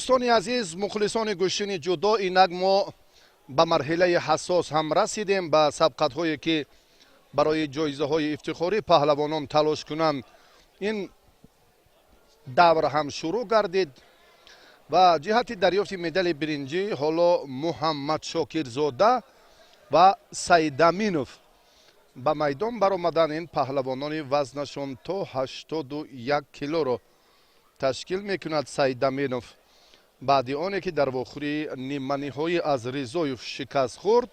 دوستان عزیز، مخلصان گوشین جدا، اینک ما به مرحله حساس هم رسیدیم، به سبقت هایی که برای جایزه های افتخاری پهلوانان تلاش کنند این دور هم شروع گردید و جهت دریافت مدال برنجی حالا محمد شاکرزاده و سعید امینوف به میدان برآمدن. این پهلوانان وزنشان تا 81 کیلو را تشکیل میکند. سعید امینوف بعد آنی که در واخوری نیمه نهایی از رضایف شکست خورد،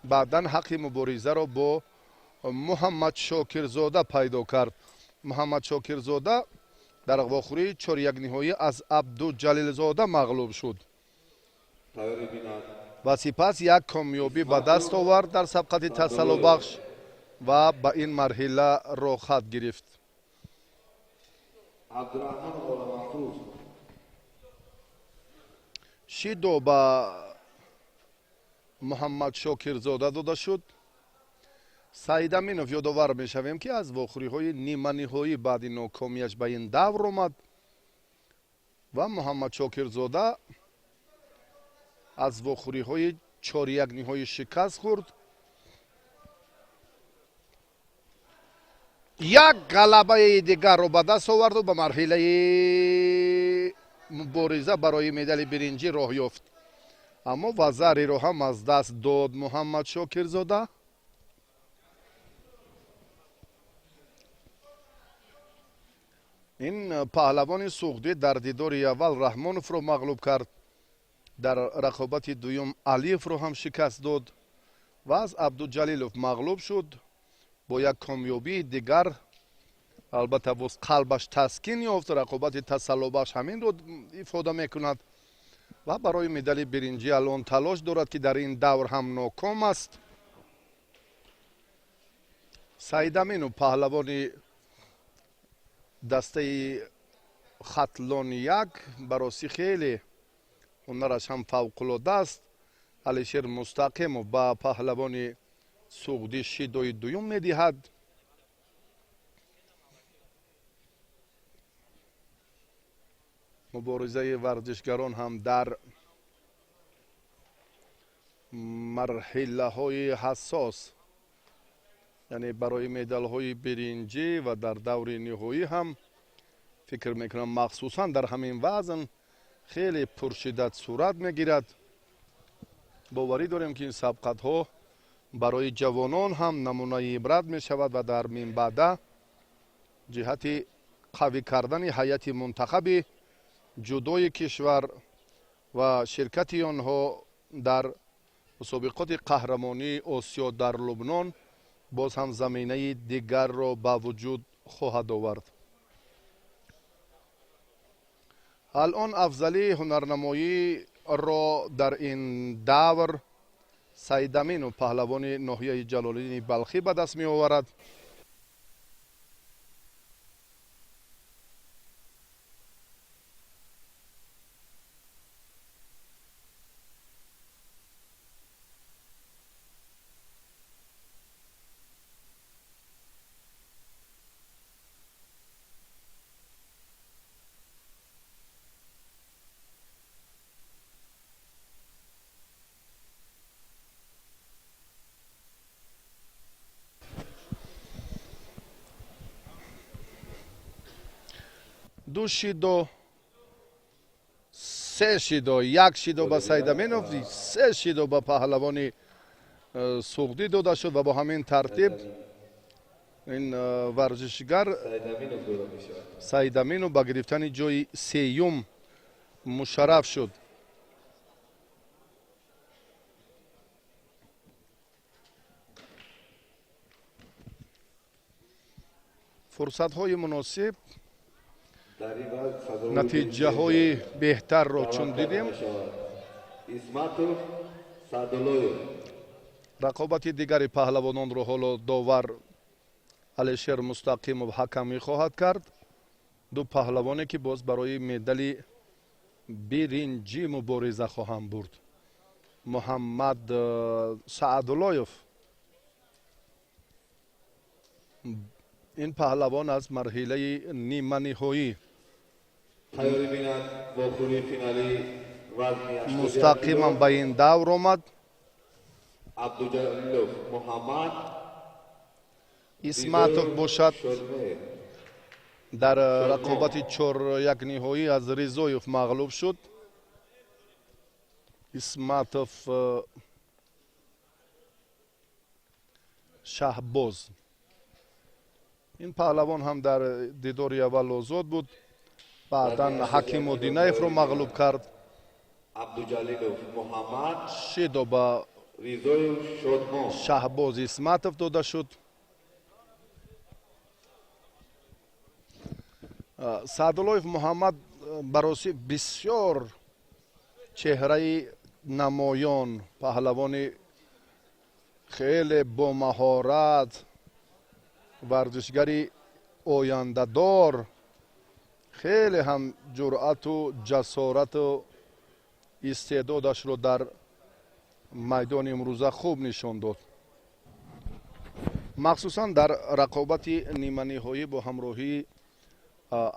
بعدا حق مبارزه را با محمد شاکرزاده پیدا کرد. محمد شاکرزاده در واخوری 4-1 نهایی از عبدالجلیل زاده مغلوب شد و سپس یک کامیابی به دست آورد در سبقت تسلی بخش و به این مرحله را خط گرفت. شیدو به محمد شاکرزاده داده شد. سعید امینوف یادآور می شویم که از واخوری های نیمه نهایی بعد ناکامیش به این دور آمد و محمد شاکرزاده از واخوری های 4-1 نهایی شکست خورد. یک غلبه دیگر را به دست آورد و به مرحله مبارزه برای مدال برنجی راه یافت، اما وزری را هم از دست داد محمد شاکرزاده. این پهلوان سوختی در دیدار اول رحمانوف را مغلوب کرد، در رقابت دوم علیف را هم شکست داد و از عبدالجلیلوف مغلوب شد. با یک کامیابی دیگر البته باز قلبش تسکین یافت. رقابت تسلی بخش همین رو افاده میکند و برای مدال برنجی الان تلاش دارد که در این دور هم ناکام است. سعید امینوف پهلوان دسته خطلان یک براستی خیلی هنرش هم فوق العاده است. علیشیر مستقیم با پهلوان سوختی شیدوی دوم میدهد. مبارزه ورزشگران هم در مرحله های حساس، یعنی برای مدال های برنجی و در دور نهایی هم فکر میکنم مخصوصا در همین وزن خیلی پرشدت صورت میگیرد. باوری داریم که این سبقت ها برای جوانان هم نمونه عبرت می شود و در من بعد جهت قوی کردن هیئت منتخب جودوی کشور و شرکت آنها در مسابقات قهرمانی آسیا در لبنان باز هم زمینه دیگر را به وجود خواهد آورد. الان افضلی هنرنمایی را در این دور سعید امینوف پهلوان ناحیه جلالالدین بلخی به دست می آورد. دو شیدو، سه شیدو، یک شیدو به سعید امینوف، سه شیدو به پهلوان سوختی داده شد و با همین ترتیب این ورزشگر سعید امینوف به گرفتن جای سیوم مشرف شد. فرصت های مناسب، نتیجه های بهتر را چون دیدیم، رقابت دیگری پهلوانان را حالا داور علیشیر مستقیم و حکمی خواهد کرد. دو پهلوانی که باز برای مدال برنجی مبارزه خواهند برد. محمد سعداللهیف، این پهلوان از مرحله نیمه نهایی تیاری بیند واخوری فینالی وزن 82 مستقیما کیلو به این دور آمد. عبدالجلیلوف محمد اسماتوف ریزویف باشد شلمه در شلمو رقابت 4-1 نهایی از ریزویف مغلوب شد. اسماتوف شهباز، این پهلوان هم در دیدار اول آزاد بود، بعدا حکیم مدینیف رو مغلوب کرد. عبدالجلیلوف محمد 6 به ریزویف شلمو شهباز اسماتوف داده شد. саадуллоев муҳаммад бароси бисёр чеҳраи намоён, паҳлавони хеле бомаҳорат, варзишгари ояндадор, хеле ҳам ҷуръату ҷасорату истеъдодашро дар майдони имрӯза хуб нишон дод. махсусан дар рақобати ниманиҳоӣ бо ҳамроҳии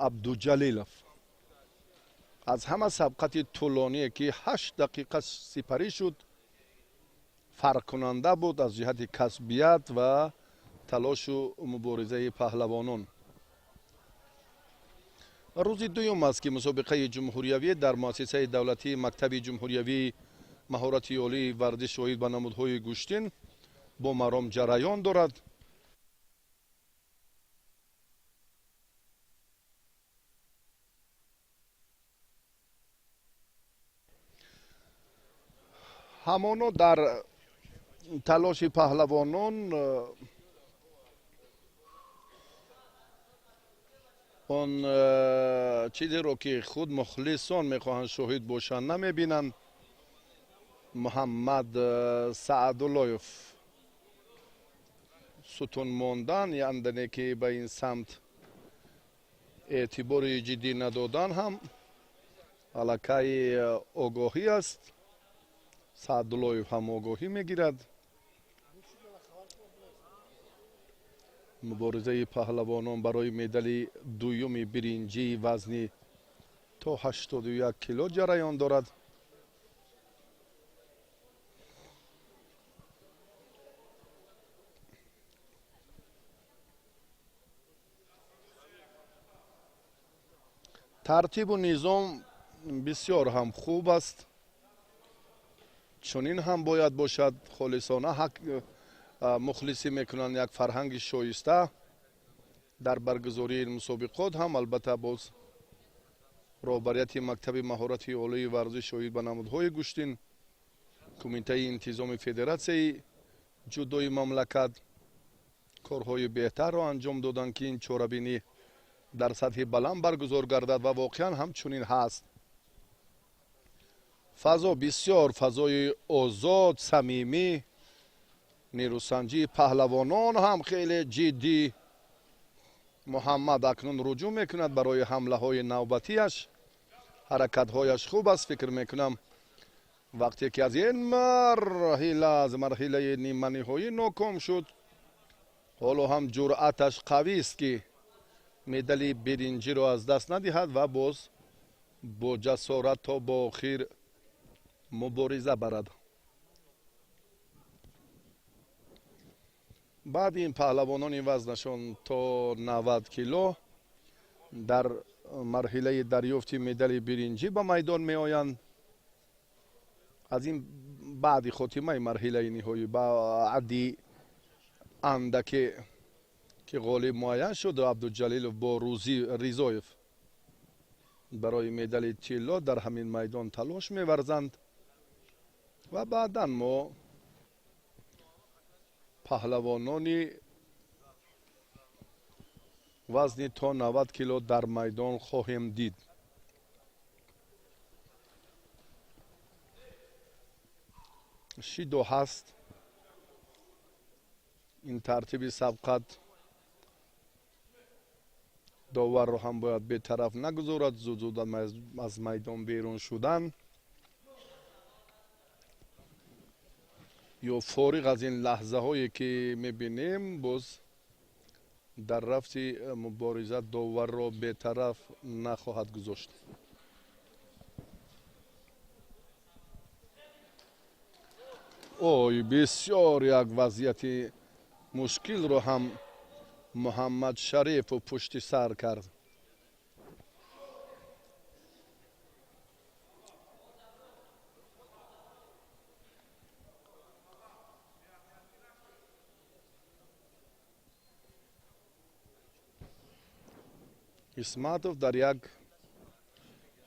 абдуҷалилов аз ҳама сабқати тӯлоние ки 8 дақиқа сипарӣ шуд, фарқкунанда буд аз ҷиҳати касбият ва талошу муборизаи паҳлавонон. рӯзи дуюм аст ки мусобиқаи ҷумҳуриявӣ дар муассисаи давлатии мактаби ҷумҳуриявии маҳорати олии варзиш оид ба намудҳои гӯштин бо маром ҷараён дорад. ҳамоно дар талоши паҳлавонон он чизеро ки худ мухлисон мехоҳанд шоҳид бошанд намебинанд. муҳаммад саадуллоев сутун мондан яндане ки ба ин самт эътибори ҷиддӣ надодан ҳам аллакай огоҳӣ аст. саадуллоев ҳам огоҳӣ мегирад. муборизаи паҳлавонон барои медали дуюми биринҷии вазни то 81 кило ҷараён дорад. тартибу низом бисёр ҳам хуб аст. чунин ҳам бояд бошад. холисона мухлисӣ мекунанд як фарҳанги шоиста дар баргузории мусобиқот ҳам албатта боз роҳбарияти мактаби маҳорати олии варзиш оид ба намудҳои гӯштин, кумитаи интизоми федератсияи ҷудои мамлакат корҳои беҳтарро анҷом доданд ки ин чорабинӣ дар сатҳи баланд баргузор гардад ва воқеан ҳам чунин ҳаст. фазо бисёр фазои озод, самимӣ, нерӯсанҷии паҳлавонон ҳам хеле ҷиддӣ. муҳаммад акнун руҷӯъ мекунад барои ҳамлаҳои навбатиаш. ҳаракатҳояш хуб аст. фикр мекунам вақте ки аз ин марҳила аз марҳилаи ниманиҳоӣ ноком шуд, ҳоло ҳам ҷуръаташ қавист ки медали биринҷиро аз даст надиҳад ва боз бо ҷасорат то бо охир мубориза барад. баъди ин паҳлавонони вазнашон то 90 кило дар марҳилаи дарёфти медали биринҷӣ ба майдон меоянд. аз ин баъди хотимаи марҳилаи ниҳоӣ баъди андаке ки ғолиб муайян шуд, абдуҷалилов бо ризоев барои медали тилло дар ҳамин майдон талош меварзанд ва баъдан мо паҳлавонони вазни то 90 кило дар майдон хоҳем дид. шидо ҳаст. ин тартиби сабқат доварро ҳам бояд бетараф нагузорад. зуд аз майдон берун шудан ё фориғ аз ин лаҳзаҳое ки мебинем, боз در رفت مبارزه داور را بی‌طرف نخواهد گذاشت. اوی بسیار یک وضعیت مشکل رو هم محمد شریف و پشت سر کرد. اسماتوف در یک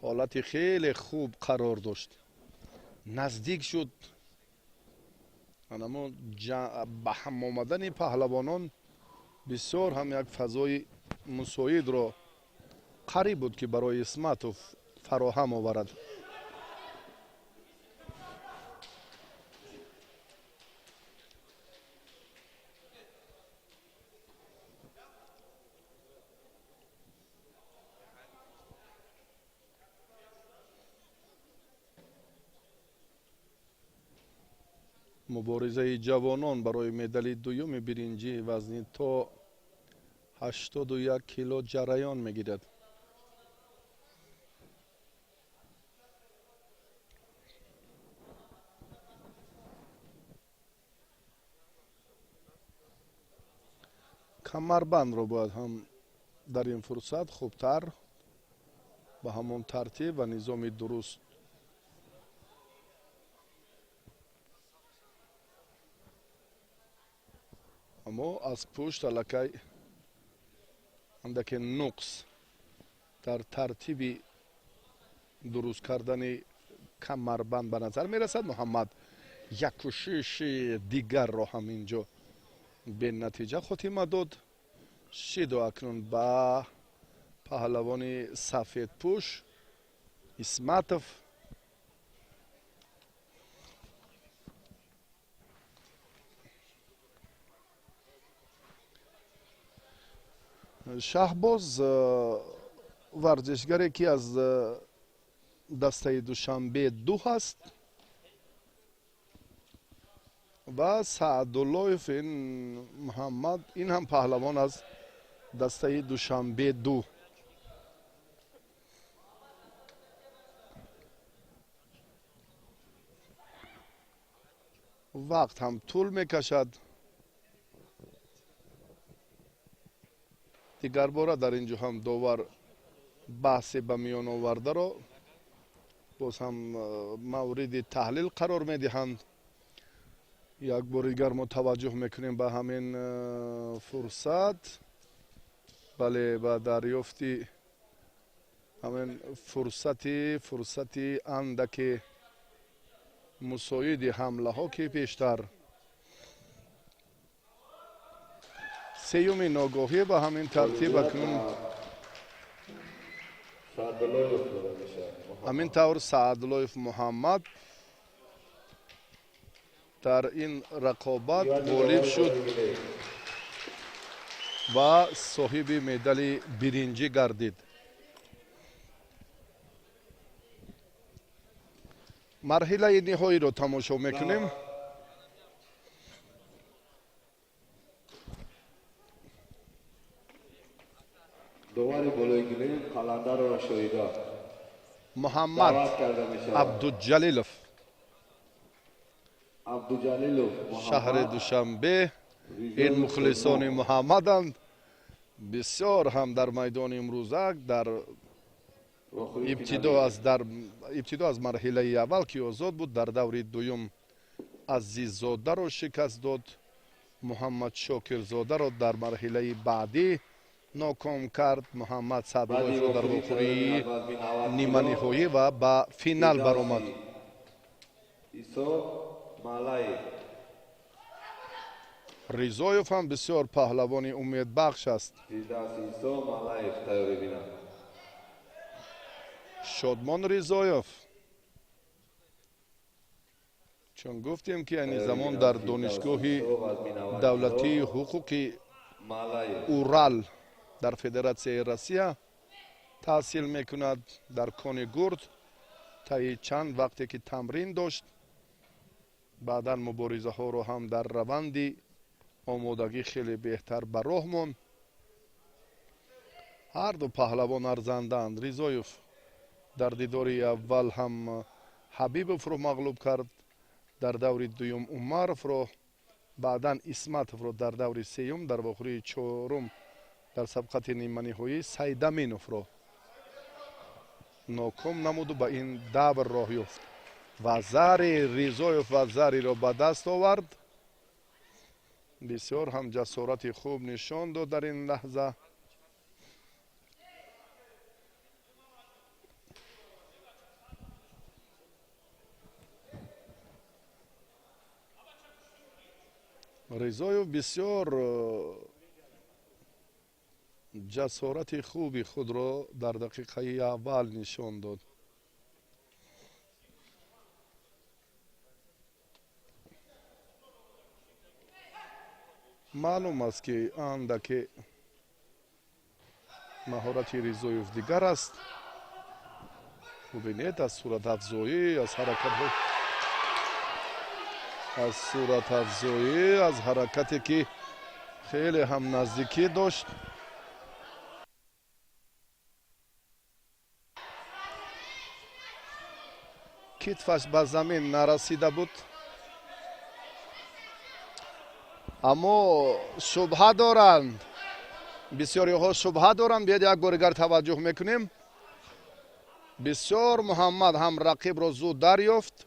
حالت خیلی خوب قرار داشت، نزدیک شد. اما به هم آمدن پهلوانان بسیار هم یک فضای مساعد را قریب بود که برای اسماتوف فراهم آورد. مبارزه جوانان برای مدال دوم برنجی وزنی تا 81 کیلو جریان میگیرد. کمربند رو باید هم در این فرصت خوبتر به همون ترتیب و نظام درست اما از پشت الکی اندک نقص در ترتیب درست کردن کمربند به نظر می رسد. محمد یک کوشش دیگر را هم اینجا به نتیجه خاتمه داد. شیدو اکنون با پهلوان سفید پوش اسماتوف شهباز ورزشگری که از دسته دوشنبه 2 هست و سعداللهف محمد این هم پهلوان از دسته دوشنبه 2. وقت هم طول میکشد. دیگر باره در اینجا هم داور بحث به میان آورده را باز هم مورد تحلیل قرار میدهند. یک بار دیگر ما توجه میکنیم به همین فرصت. بله، به دریافتی همین فرصت اندک مساعد حمله ها که پیشتر سیوم ناگاهی به همین ترتیب اکنون همین طور سعداللهف محمد در این رقابت غالب شد و صاحب مدال برنجی گردید. مرحله نهایی رو تماشا میکنیم. دوباره بالای گیریم قلندر و شهیدا محمد عبدالجلیلوف شهر دوشنبه. این مخلصان محمدند. بسیار هم در میدان امروزک در ابتدا از مرحله اول که آزاد بود، در دور دوم عزیززاده را شکست داد. محمد شاکرزاده را در مرحله بعدی ناکام کرد. محمد سعداللهف را در واخوری نیمه نهایی و به فینال برآمد. ریزایوف هم بسیار پهلوان امید بخش است. شادمان ریزایوف، چون گفتیم که این زمان در دانشگاه دولتی حقوق اورال در فدراسیون روسیه تحصیل میکند. در کانگورد تا چند وقتی که تمرین داشت، بعدا مبارزه ها رو هم در روند آمادگی خیلی بهتر به راه ماند. ҳар ду паҳлавон арзанданд. Ризоев дар дидори аввал ҳам ҳабибовро мағлуб кард, дар даври дуюм умаровро, баъдан исматовро дар даври сеюм, дар вохӯрии чорум дар сабқати ниманиҳоӣ сайдаминовро ноком намуду ба ин давр роҳ ёфт. Вазари Ризоев вазариро ба даст овард. бисёр ҳам ҷасорати хуб нишон дод дар ин лаҳза. Ризоев бисёр ҷасорати хуби худро дар дақиқаи аввал нишон дод. маълум аст ки андаке маҳорати Ризоев дигар аст. бубинед аз суратафзоӣ, аз ҳаракатҳо, аз суратафзоӣ, аз ҳаракате ки хеле ҳам наздикӣ дошт. китфаш ба замин нарасида буд, аммо шубҳа доранд. бисёриҳо шубҳа доранд. биёед як бори дигар таваҷҷӯҳ мекунем. бисёр Муҳаммад ҳам рақибро зуд дарёфт.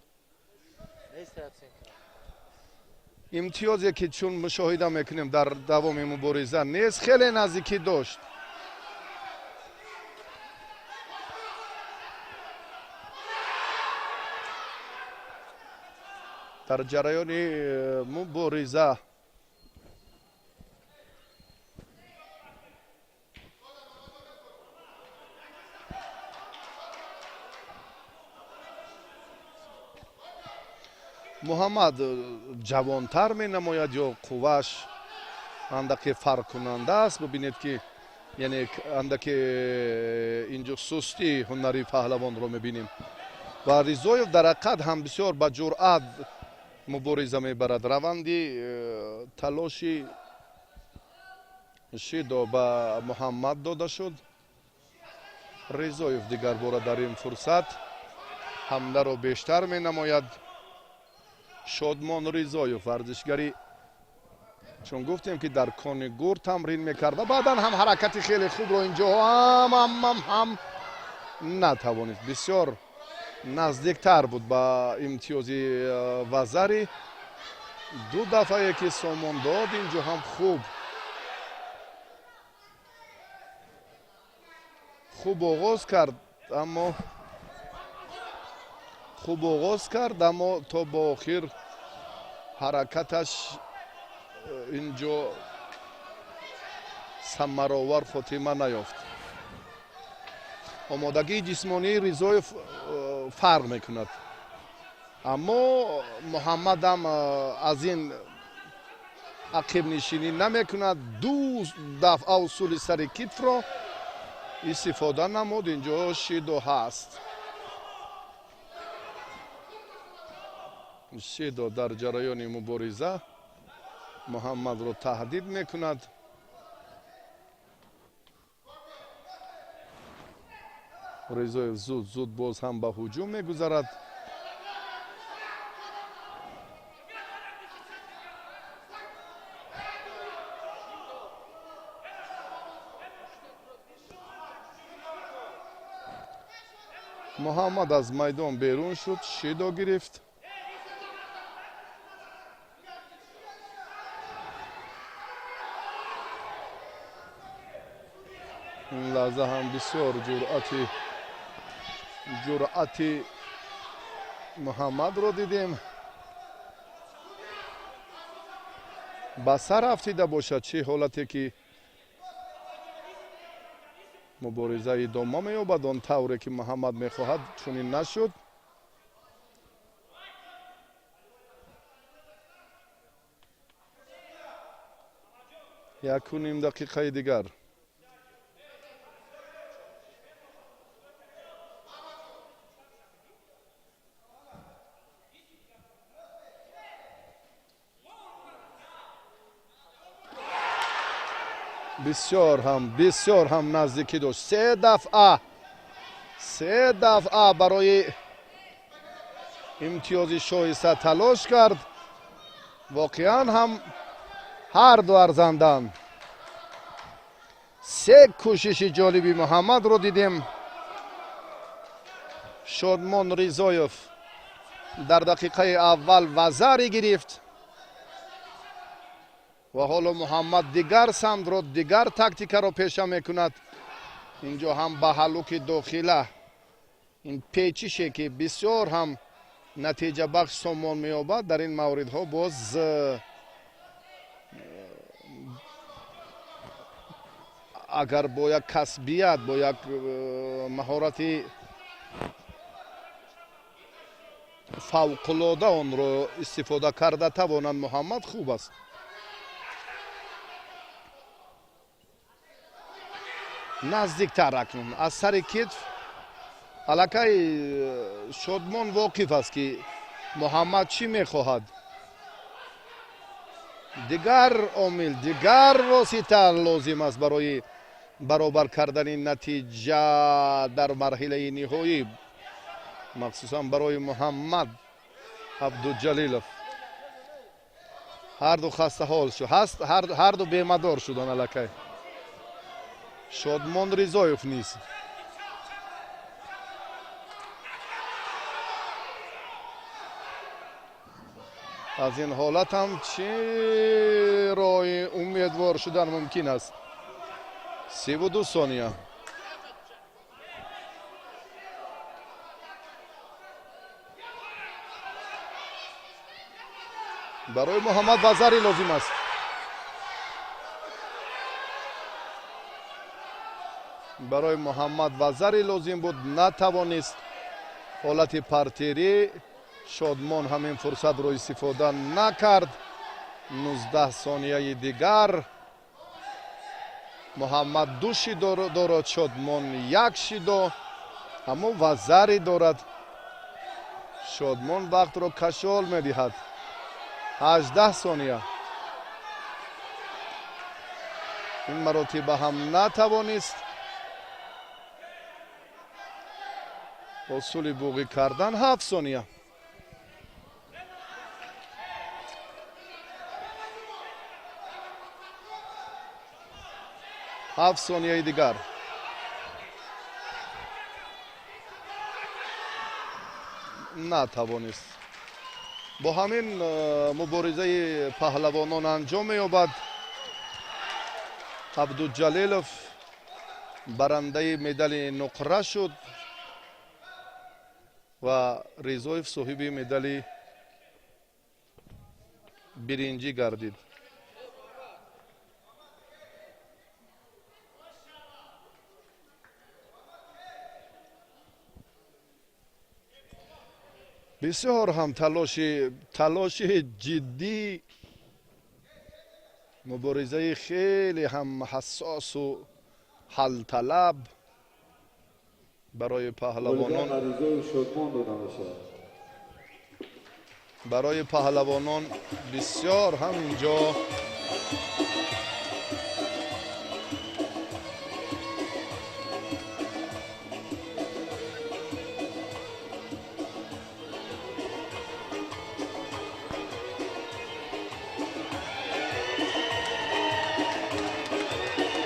имтиёзе ки чун мушоҳида мекунем дар давоми мубориза нест, хеле наздикӣ дошт. дар ҷараёни мубориза муҳаммад ҷавонтар менамояд ё қуввааш андаке фарқкунанда аст. бубинед ки яъне андаке инҷо сустии ҳунари паҳлавонро мебинем. ва Ризоев дар ҳақиқат ҳам бисёр ба ҷуръат мубориза мебарад. раванди талоши шидо ба Муҳаммад дода шуд. Ризоев дигар бора дар ин фурсат ҳамларо бештар менамояд. шодмон Ризоев варзишгари, чун гуфтем ки дар кони гур тамрин мекард ва баъдан ҳам ҳаракати хеле хубро инҷоҳо ҳам натавонист. бисёр наздиктар буд ба имтиёзи вазари. ду дафъае ки сомон дод инҷо ҳам хуб оғоз кард, аммо то ба охир ҳаракаташ инҷо самаровар хотима наёфт. омодагии ҷисмонии Ризоев фарқ мекунад, аммо Муҳаммадам аз ин ақибнишинӣ намекунад. ду дафъа усули сари китфро истифода намуд. инҷо шидо ҳаст. шидо дар ҷараёни мубориза Муҳаммадро таҳдид мекунад. Ризоев зуд боз ҳам ба ҳуҷум мегузарад. муҳаммад аз майдон берун шуд, шидо гирифт. ин лаҳза ҳам бисёр ҷуръати Муҳаммадро дидем. ба сар афтида бошад чӣ ҳолате ки мубориза идома меёбад он тавре ки Муҳаммад мехоҳад, чунин нашуд. якуним дақиқаи дигар. بسیار هم نزدیکی داشت. سه دفعه برای امتیاز شایسته تلاش کرد. واقعا هم هر دو ارزندند. سه کوشش جالبی محمد رو دیدیم. شادمان ریزایف در دقیقه اول وزری گرفت و حالا محمد دیگر سمت رو دیگر تاکتیک رو پیشه میکند. اینجا هم به حلوک داخله این پیچیشه که بسیار هم نتیجه بخش سامان می‌یابد. در این موردها باز اگر با یک کسبیت، با یک مهارت فوق‌العاده آن رو استفاده کرده توانند محمد، خوب است. نزدیکتر اکنون از سر کتف الکی شادمان واقف است که محمد چی میخواهد. دیگر عامل، دیگر واسطه لازم است برای برابر کردن نتیجه در مرحله نهایی، مخصوصا برای محمد عبدالجلیلов. هر دو خسته حال شد، هر دو بیمدار شدن الکی. شادمان ریزایف نیست. از این حالت هم چه راه امیدوار شدن ممکن است. 32 ثانیه. برای محمد وزری لازم است. برای محمد وزری لازم بود، نتوانست. حالت پرتری. شادمان همین فرصت رو استفاده نکرد. 19 ثانیه دیگر. محمد دو شی دارد، شادمان یک شی دارد، اما وزری دارد. شادمان وقت رو کشال میدهد. 18 ثانیه. این مراتب هم نتوانست. اصول بوغی کردن. 7 ثانیه. هفت ثانیه دیگر. نتوانست. با همین مبارزه پهلوانان انجام می‌یابد. عبدالجلیلov برنده مدال نقره شد و ریزایف صاحب مدال برنجی گردید. بسیار هم تلاش جدی، مبارزه خیلی هم حساس و حل طلب برای پهلوانان بسیار هم اینجا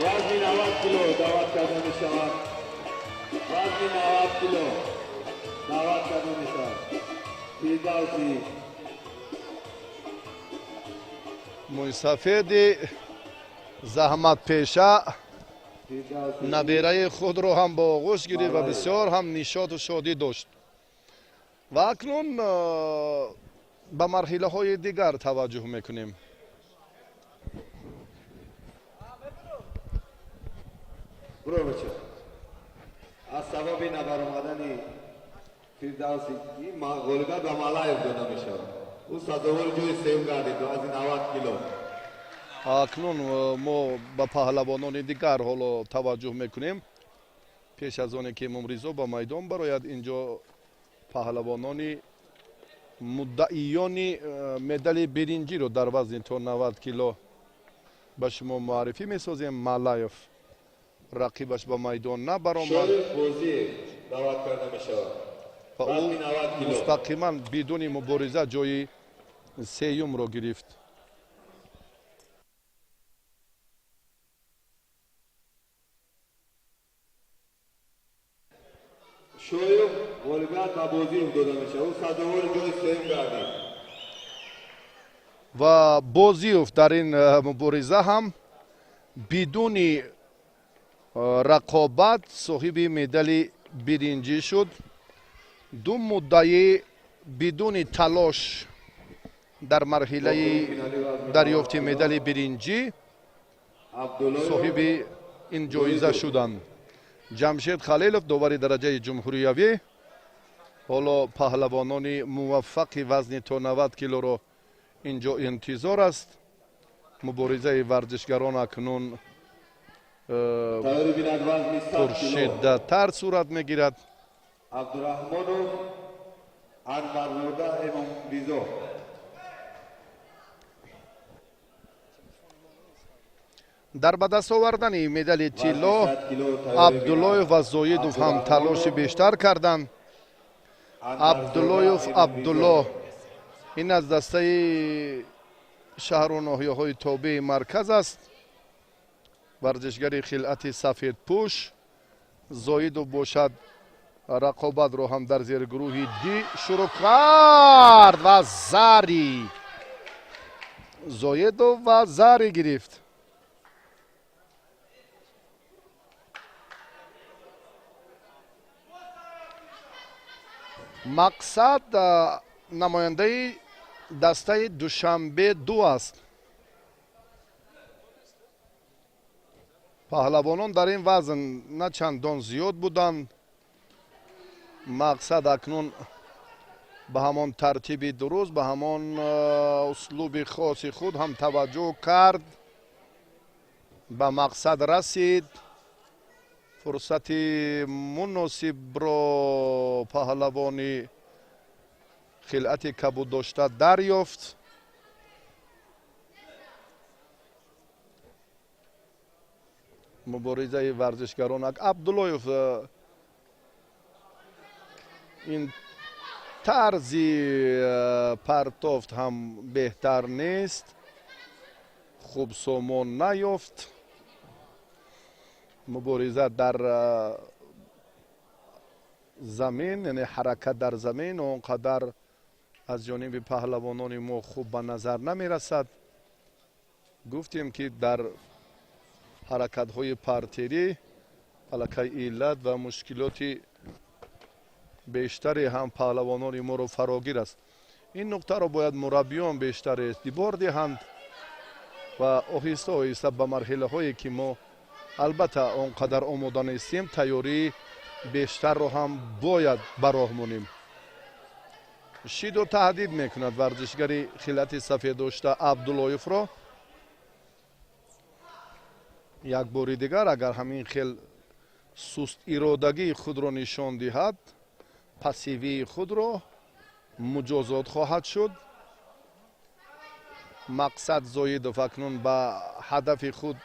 وزن 90 کیلو دعوت کرده می شود. وزن 90 کیلو دعوت کرده می شود. فیردوسی موی سفید زحمت پیشه نبیره خود رو هم با آغوش گرفت و بسیار هم نشاط و شادی داشت. و اکنون به مرحله های دیگر توجه میکنیم. برو بچه. از سبب نبرآمدن فیردوسی این غلبه به مالای داده می شود. او سازوار جوی سیم گردید و از این 90 کیلو. اکنون ما به پهلوانان دیگر حالا توجه میکنیم. پیش از آنی که امام رضا به میدان براید، اینجا پهلوانان مدعیان مدال برنجی رو در وزن تا 90 کیلو به شما معرفی میسازیم. مالایف رقیبش به میدان نبرآمد شریف بازی دعوت کرده می شود. و او وزن 90 کیلو. مستقیما بدون مبارزه جای سیوم را گرفت. شویو غالبیت به بازی داده می شود. او صداور جای سیم گردید. و بازیوف در این مبارزه هم بدون رقابت صاحب مدال برنجی شد. دو مدعی بدون تلاش در مرحله دریافت مدال برنجی عبدالله صاحب این جایزه شدند. جمشید خلیلوف داور درجه جمهوریوی. حالا پهلوانان موفق وزن تا 90 کیلو را اینجا انتظار است. مبارزه ورزشگران اکنون تایری بیند وزن 100 کیلو. پرشدت‌تر صورت میگیرد. عبدالرحمن انورنوده امام بیزو. در به دست آوردن مدال طلا 100 کیلو تایری عبداللهیف و زایدوف هم تلاش بیشتر کردند. عبداللهیف عبدالله این از دسته شهر و ناحیه‌های تابع مرکز است. ورزشگر خلعت سفید پوش. زایدوف باشد رقابت رو هم در زیر گروه دی شروع کرد و زاری زایدوف و زاری گرفت. مقصد نماینده دسته دوشنبه 2 است. پهلوانان در این وزن نه چندان زیاد بودند. مقصد اکنون به همان ترتیب درست به همان اسلوب خاص خود هم توجه کرد. به مقصد رسید. فرصت مناسب را پهلوانی خلعت کبود داشته دریافت. مبارزه ورزشگران عبداللهیف این طرزی پرتافت هم بهتر نیست. خوب سامان نیافت. مبارزه در زمین یعنی حرکت در زمین اونقدر از جانب پهلوانان ما خوب به نظر نمی رسد. گفتیم که در حرکت های پرتری علکه علت و مشکلات بیشتری هم پهلوانان ما رو فراگیر است. این نکته را باید مربیان بیشتر اعتبار دهند و آهسته آهسته به مرحله هایی که ما البته اونقدر آماده نیستیم تیاری بیشتر رو هم باید براه مونیم. شیدو تهدید میکند ورزشگری خلعت سفید داشته عبداللهیف را. یک بار دیگر اگر همین خیل سست ارادگی خود را نشان دهد پسیوی خود را مجازات خواهد شد. مقصد زایدوف اکنون به هدف خود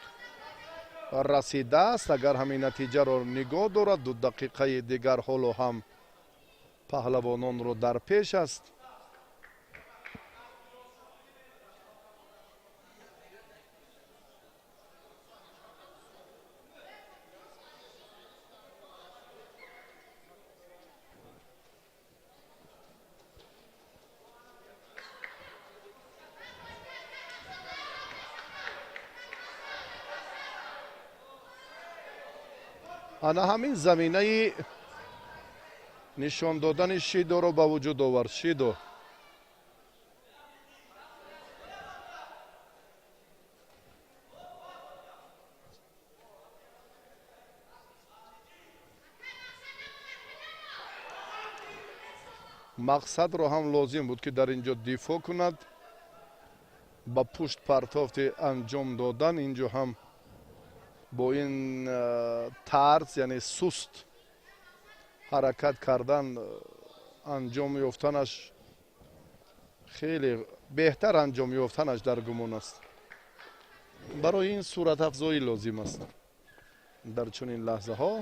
رسیده است. اگر همین نتیجه را نگاه دارد 2 دقیقه دیگر حالا هم پهلوانان را در پیش است. انا همین زمینه نشان دادن شیدو رو به وجود آورد. شیدو مقصد رو هم لازم بود که در اینجا دفاع کند. با پشت پرتافت انجام دادن اینجا هم با این طرز یعنی سست حرکت کردن انجام یافتنش خیلی بهتر انجام یافتنش در گمان است. барои ин суратафзоӣ лозим аст дар чунин лаҳзаҳо.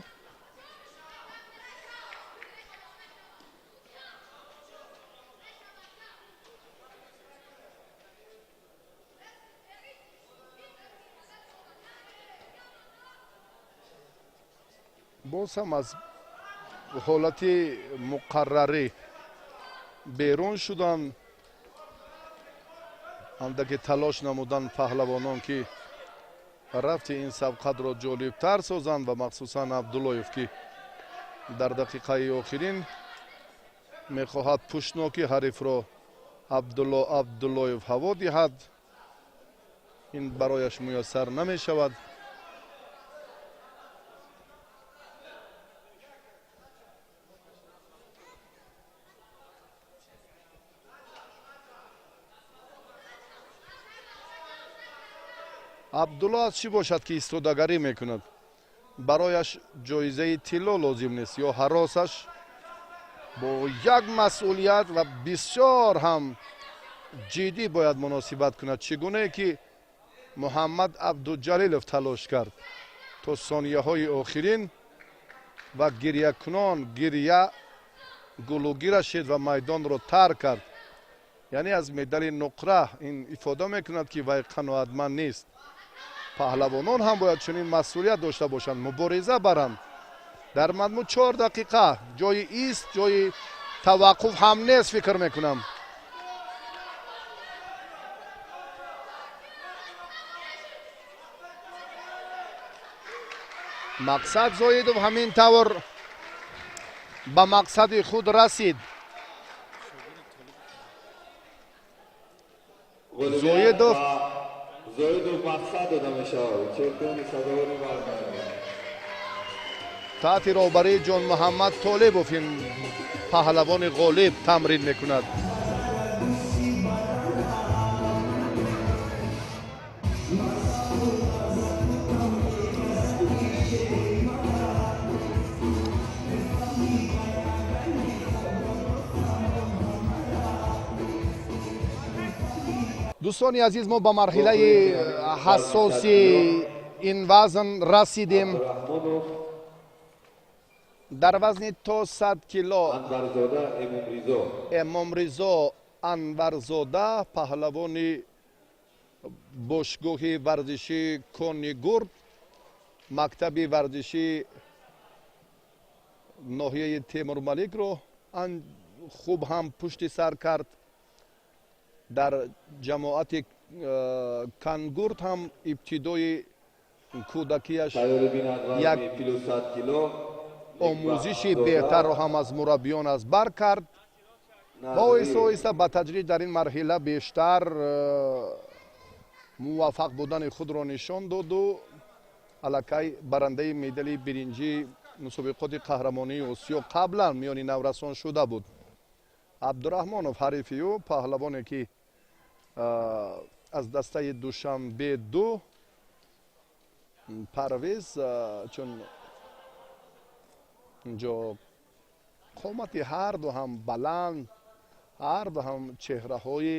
боз ҳам аз ҳолати муқаррарӣ берун шуданд. андаке талош намуданд паҳлавонон ки рафти ин сабқатро ҷолибтар созанд ва махсусан абдуллоев ки дар дақиқаи охирин мехоҳад пӯшноки ҳарифро абдуллоев ҳаво диҳад. ин барояш муяссар намешавад. абдулло аз чӣ бошад ки истодагарӣ мекунад? барояш ҷоизаи тилло лозим нест ё ҳаросаш бо як масъулият ва бисёр ҳам ҷиддӣ бояд муносибат кунад. чӣ гунае ки муҳаммад абдуҷалилов талош кард то сонияҳои охирин ва гирьякунон гирья гулугира шед ва майдонро тарк кард. яъне аз медали нуқра ин ифода мекунад ки вай қаноатманд нест. паҳлавонон ҳам бояд чунин масъулият дошта бошанд, мубориза баранд. дар маҷмӯъ 4 дақиқа ҷои ист ҷои таваққуф ҳам нест фикр мекунам. мақсад зоидов ҳамин тавр ба мақсади худ расид. зоидов мақсад дода мешавад. чемпиони сазовори баргардид. таҳти роҳбарии ҷон муҳаммад толибов ин паҳлавони ғолиб тамрин мекунад. дӯстони азиз, мо ба марҳилаи ҳассоси ин вазн расидем. дар вазни то 100 кило эмомризо анварзода паҳлавони бошгоҳи варзиши кони гурд, мактаби варзиши ноҳияи темурмаликро хуб ҳам пушти сар кард. дар ҷамоати кангурд ҳам ибтидои кӯдакияш як омӯзиши беҳтарро ҳам аз мураббиён аз бар кард ва оҳиста оҳиста ба таҷрид дар ин марҳила бештар муваффақ будани худро нишон доду аллакай барандаи медали биринҷи мусобиқоти қаҳрамонии осиё қаблан миёни наврасон шуда буд. абдураҳмонов ҳарифи ӯ паҳлавоне ки аз дастаи душанбе 2 парвез чун инҷо қомати ҳарду ҳам баланд, ҳарду ҳам чеҳраҳои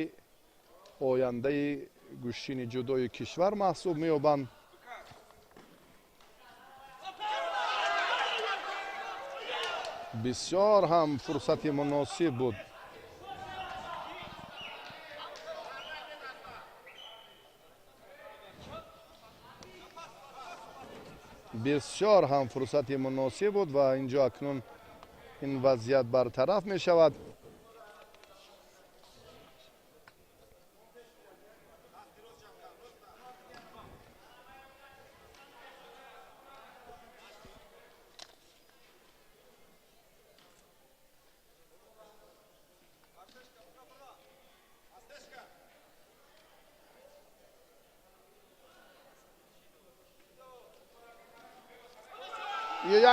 ояндаи гӯштини ҷудои кишвар маҳсуб меёбанд. бисёр ҳам фурсати муносиб буд. бисёр ҳам фурсати муносиб буд ва инҷо акнун ин вазъият бартараф мешавад.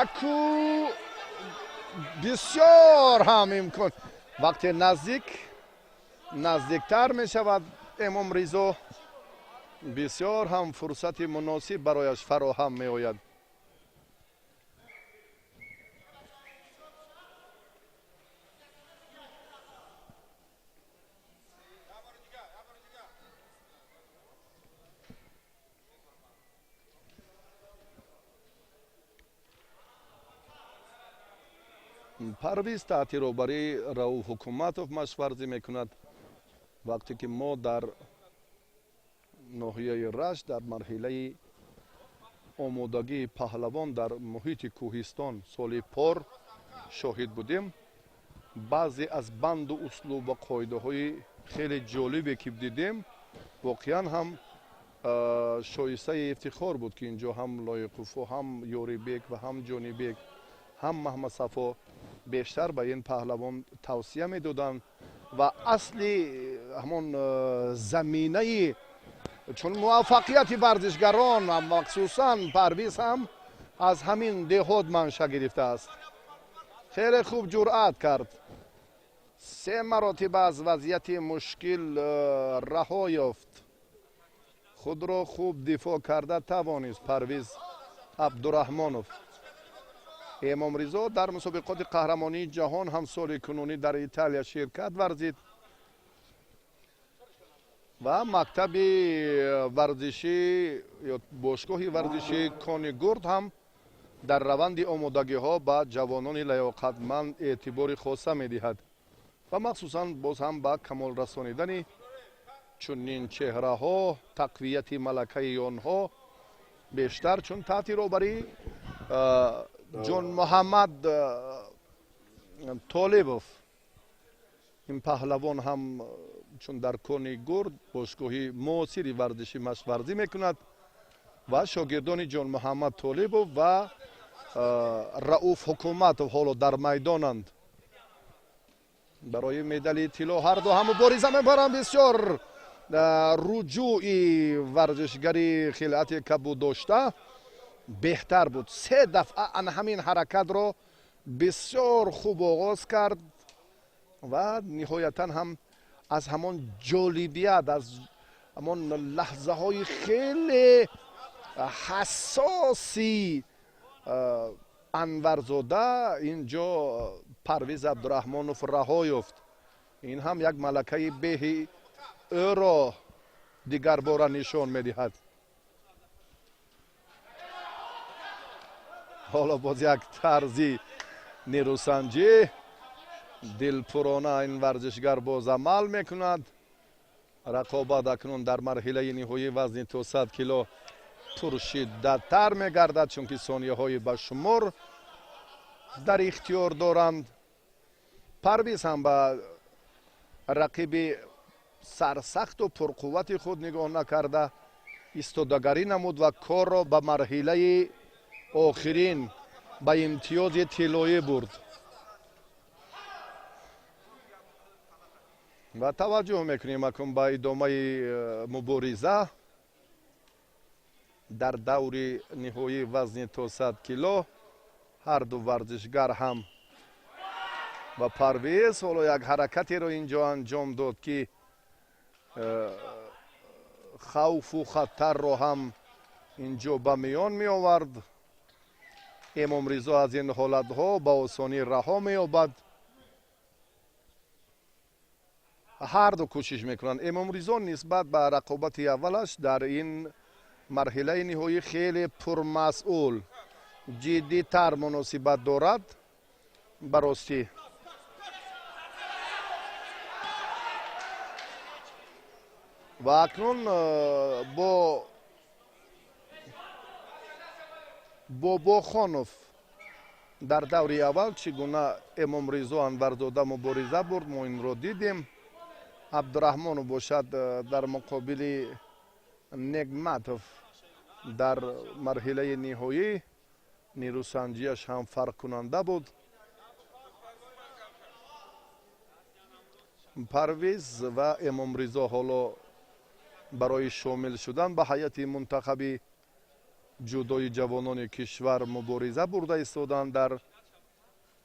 яку бисёр ҳам имкон вақте наздиктар мешавад эмомризо бисёр ҳам фурсати муносиб барояш фароҳам меояд. پرویز تحت روبری رؤوف حکومتوف مشورزی میکند. وقتی که ما در ناحیه رشت در مرحله آمادگی پهلوان در محیط کوهستان سال پار شاهد بودیم، بعضی از بند و اسلوب و قاعده های خیلی جالبی که دیدیم واقعا هم شایسته افتخار بود که اینجا هم لایقوف و هم یوری بیگ و هم جونی بیگ هم محمد صفا بیشتر به این پهلوان توصیه میدادند و اصلی همون زمینه چون موفقیت ورزشگران و مخصوصا پرویز هم از همین دهات منشأ گرفته است. خیلی خوب جرأت کرد، 3 مراتب از وضعیت مشکل رها یافت، خود را خوب دفاع کرده توانست پرویز عبدالرحمنوف. امام رضا در مسابقات قهرمانی جهان هم سال کنونی در ایتالیا شرکت ورزید و مکتب ورزشی یا باشگاه ورزشی کانگورد هم در روند آمادگی ها به جوانان لیاقتمند اعتبار خاصه می دهد و مخصوصا باز هم به کمال رسانیدن چنین چهره ها، تقویت ملکه آنها بیشتر، چون تحت روبری جان محمد طالبوف این پهلوان هم چون در کانگورد باشگاهی معاصر ورزشی مشورزی میکند و شاگردان جان محمد طالبوف و رؤوف حکومتوف حالا در میدانند. برای مدال طلا هر دو هم مبارزه میبرند. بسیار رجوعی ورزشگری خلعت کبود داشته بهتر بود. 3 دفعه همین حرکت رو بسیار خوب آغاز کرد و نهایتا هم از همان جالبیت، از همان لحظه های خیلی حساسی انورزاده اینجا پرویز عبدالرحمنوف رها یافت. این هم یک ملکه به او را دیگر بار نشان میدهد. حالا باز یک طرزی نیروسنجی دلپرانه این ورزشگر باز عمل میکند. رقابت اکنون در مرحله نهایی وزن تا 100 کیلو پرشدت تر میگردد، چون که ثانیه های به شمار در اختیار دارند. پرویز هم به رقیب سرسخت و پرقوت خود نگاه نکرده ایستادگی نمود و کار را به مرحله آخرین به امتیاز طلایی برد و توجه میکنیم اکنون به ادامه مبارزه در دور نهایی وزن تا 100 کیلو. هر دو ورزشگر هم و پرویز حالا یک حرکتی رو اینجا انجام داد که خوف و خطر رو هم اینجا به میان می آورد. امام رضا از این حالت ها با آسانی رها می یابد. هر دو کوشش میکنند. امام رضا نسبت به رقابت اولش در این مرحله نهایی خیلی پرمسئول، جدی تر مناسبت دارد. براستی و اکنون با خانوف در دور اول چگونه امام رضا انورزاده مبارزه برد ما این رو دیدیم. عبدالرحمن باشد در مقابل نگمتوف در مرحله نهایی نیروسنجیش هم فرق کننده بود. پرویز و امام رضا حالا برای شامل شدن به هیئت منتخب جودوی جوانان کشور مبارزه برده ایستادند در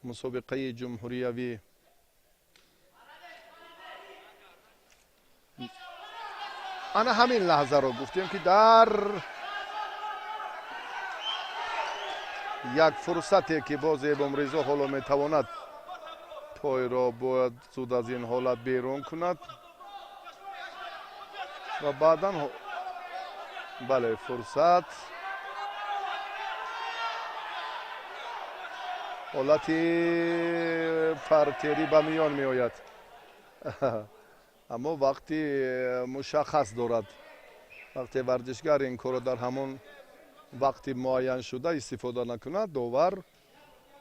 مسابقه جمهوریوی. انا همین لحظه رو گفتیم که در یک فرصتی که باز امام رضا حالا میتواند پای را باید زود از این حالت بیرون کند و بعدا بله فرصت ҳолати партери ба миён меояд. аммо вақти мушаххас дорад. вақте варзишгар ин корро дар ҳамон вақти муайяншуда истифода накунад, довар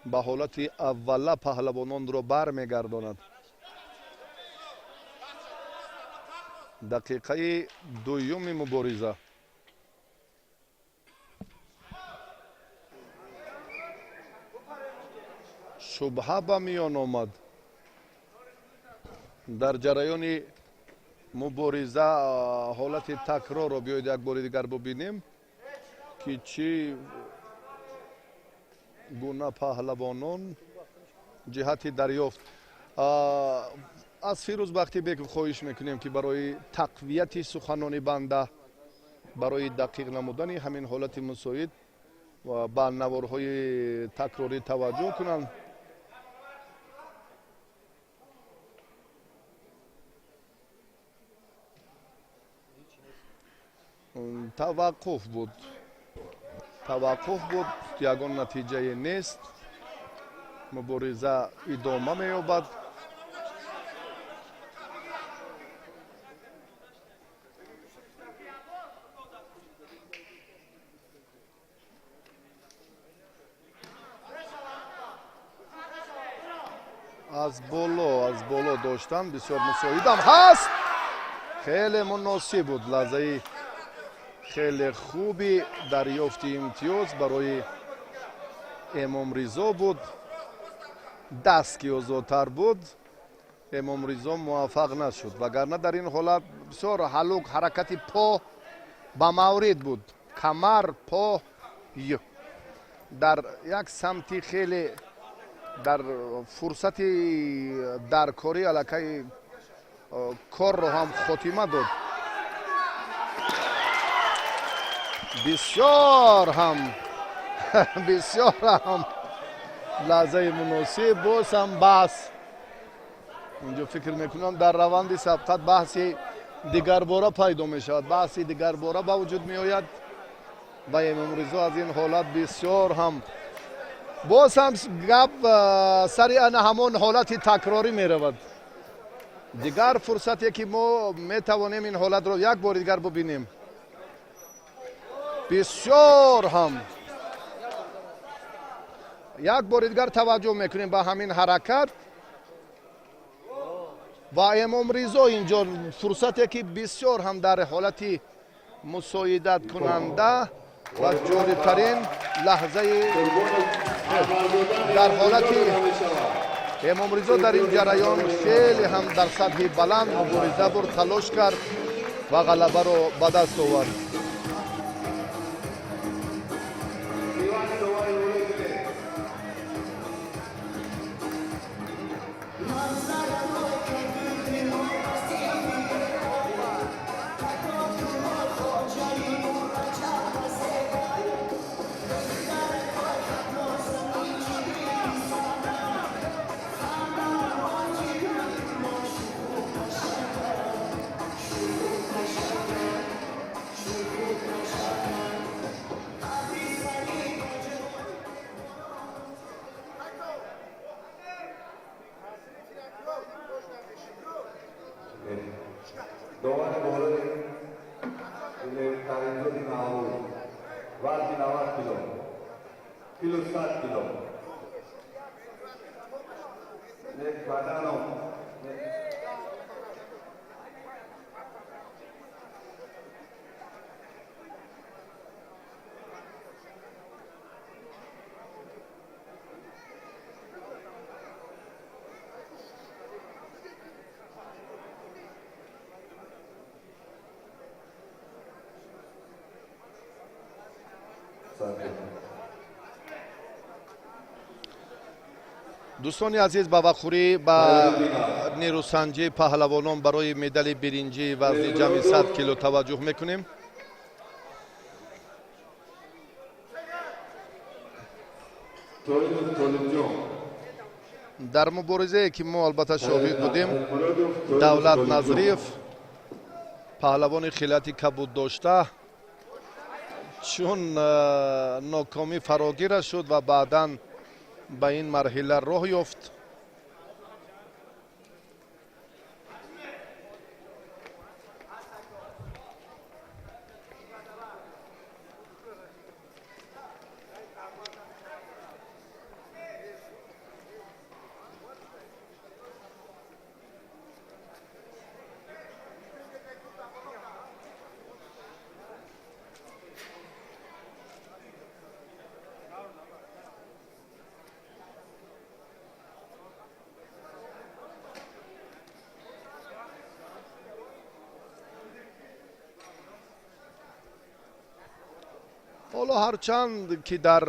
ба ҳолати аввала паҳлавононро бармегардонад. дақиқаи дуюми мубориза. шубҳа ба миён омад. дар ҷараёни мубориза ҳолати такрорро биёед як бори дигар бубинем ки чӣ гуна паҳлавонон ҷиҳати дарёфт. аз фирӯзбахтибеков хоҳиш мекунем ки барои тақвияти суханони банда, барои дақиқ намудани ҳамин ҳолати мусоид ба наворҳои такрорӣ таваҷҷӯҳ кунанд. таваққуф буд, ягон натиҷае нест. мубориза идома меёбад. аз боло доштан бисёр мусоидам ҳаст. хеле муносиб буд. лаҳзаи хеле хуби дарёфти имтиёз барои эмомризо буд. даст ки озодтар буд, эмомризо муваффақ нашуд. вагарна дар ин ҳолат бисёр ҳалук ҳаракати по ба маврид буд. камар, по дар як самти хеле дар фурсати даркорӣ аллакай корро ҳам хотима дод. бисёр ҳам лаҳзаи муносиб. боз ҳам баҳс. инҷо фикр мекунам дар раванди сабқат баҳси дигарбора пайдо мешавад. баҳси дигарбора ба вуҷуд меояд ва эмомризо аз ин ҳолат бисёр ҳам боз ҳам гап сари ана ҳамон ҳолати такрорӣ меравад. дигар фурсате ки мо метавонем ин ҳолатро як бори дигар бубинем. бисёр ҳам як бори дигар таваҷҷӯҳ мекунем ба ҳамин ҳаракат ва эмомризо инҷо фурсате ки бисёр ҳам дар ҳолати мусоидат кунанда ва ҷолибтарин лаҳзаи дар ҳолати эмомризо дар ин ҷараён хеле ҳам дар сатҳи баланд мубориза бурд, талош кард ва ғалабаро ба даст овард. Dovane bolani ile karinzo di nahu varti 90 kilo 60 kilo ne badano дӯстони азиз, ба вақӯрӣ ба нерӯсанҷии паҳлавонон барои медали биринҷии вазни ҷамъи 100 кило таваҷҷӯҳ мекунем. дар муборизае ки мо албатта шоҳид будем, давлат назриев паҳлавони хелати кабуддошта чун нокомӣ фарогираш шуд ва баъдан به این مرحله راه یافت. حالا هرچند که در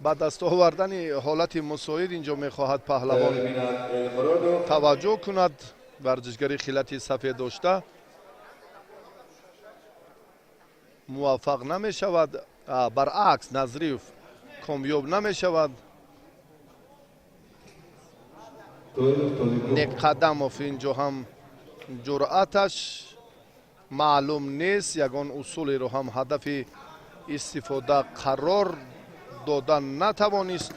با دست آوردن حالت مساعد اینجا میخواهد پهلوان توجه کند، ورزشگری خیلت سفید داشته موفق نمی شود، برعکس نظریف کامیاب نمی شود. نیک قدمов اینجا هم جرأتش معلوم نیست، یگان اصولی رو هم هدف استفاده قرار دادن نتوانست.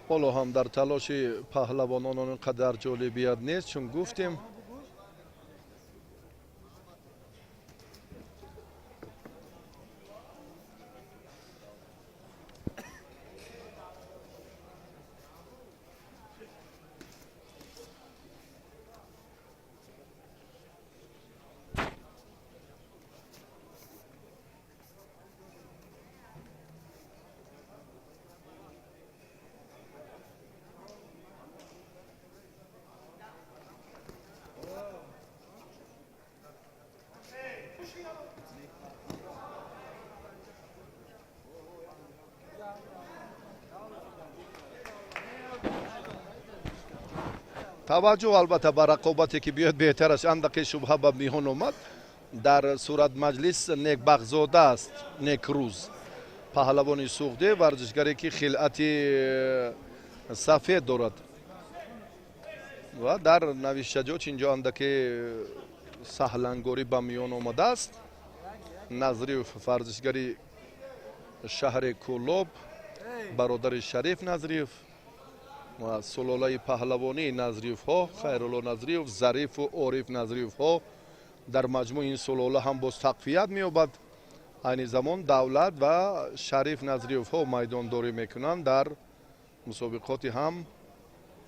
حالا هم در تلاش پهلوانان اینقدر جالبیت نیست، چون گفتیم توجه البته به رقابتی که بیاد بهترش اندکی شبهه به میهن اومد. در صورت مجلس نیک بغزاده است، نیک روز پهلوانی سوخته، ورزشگری که خلعت سفید دارد و در نویشجات اینجا اندکی سهلنگاری به میان آمده است. نظریف ورزشگری شهر کولوب، برادر شریف نظریف و سلاله پهلوانی نظریف ها، خیرالله نظریف، ظریف و عارف نظریف ها در مجموع این سلاله هم باز تقویت می‌یابد. این زمان دولت و شریف نظریف ها میدان داری میکنند در مسابقات هم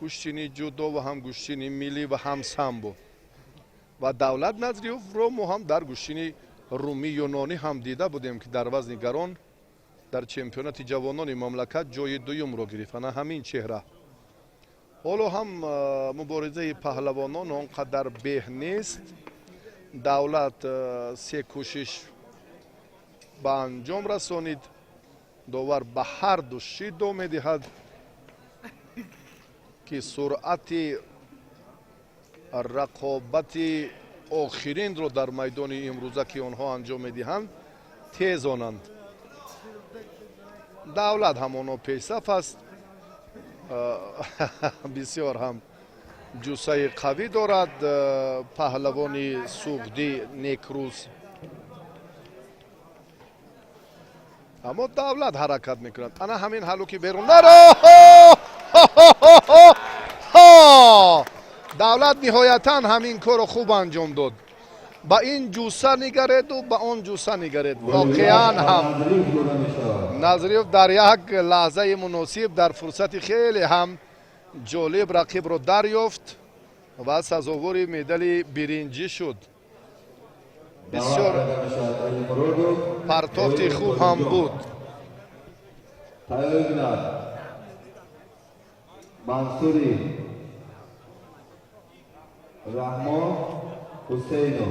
گشتینی جودو و هم گشتینی ملی و هم سامبو. و دولت نظریف رو ما هم در گشتینی رومی یونانی هم دیده بودیم که در وزن گران در چمپیونات جوانان مملکت جای دوم رو گرفت. همین چهره. حالا هم مبارزه پهلوانان آنقدر به نیست. دولت سه کوشش به انجام رسانید، داور به هر دو شیدو میدهد که سرعت رقابت آخرین رو در میدان امروزه که آنها انجام میدهند تیز آنند. دولت همانا پیصف است، بسیار هم جوسه قوی دارد. پهلوانی سوختی نیکروز، اما دولت حرکت میکند. انا همین حالو که بیرون دولت نهایتا همین کارو خوب انجام داد. با این جوسه نگرد و با اون جوسه نگرد. واقعا هم نظریف در یک لحظه مناسب در فرصت خیلی هم جالب رقیب رو دریافت و سزاوار مدال برنجی شد. بسیار پرتافت خوب هم بود. منصوری رحمان حسینو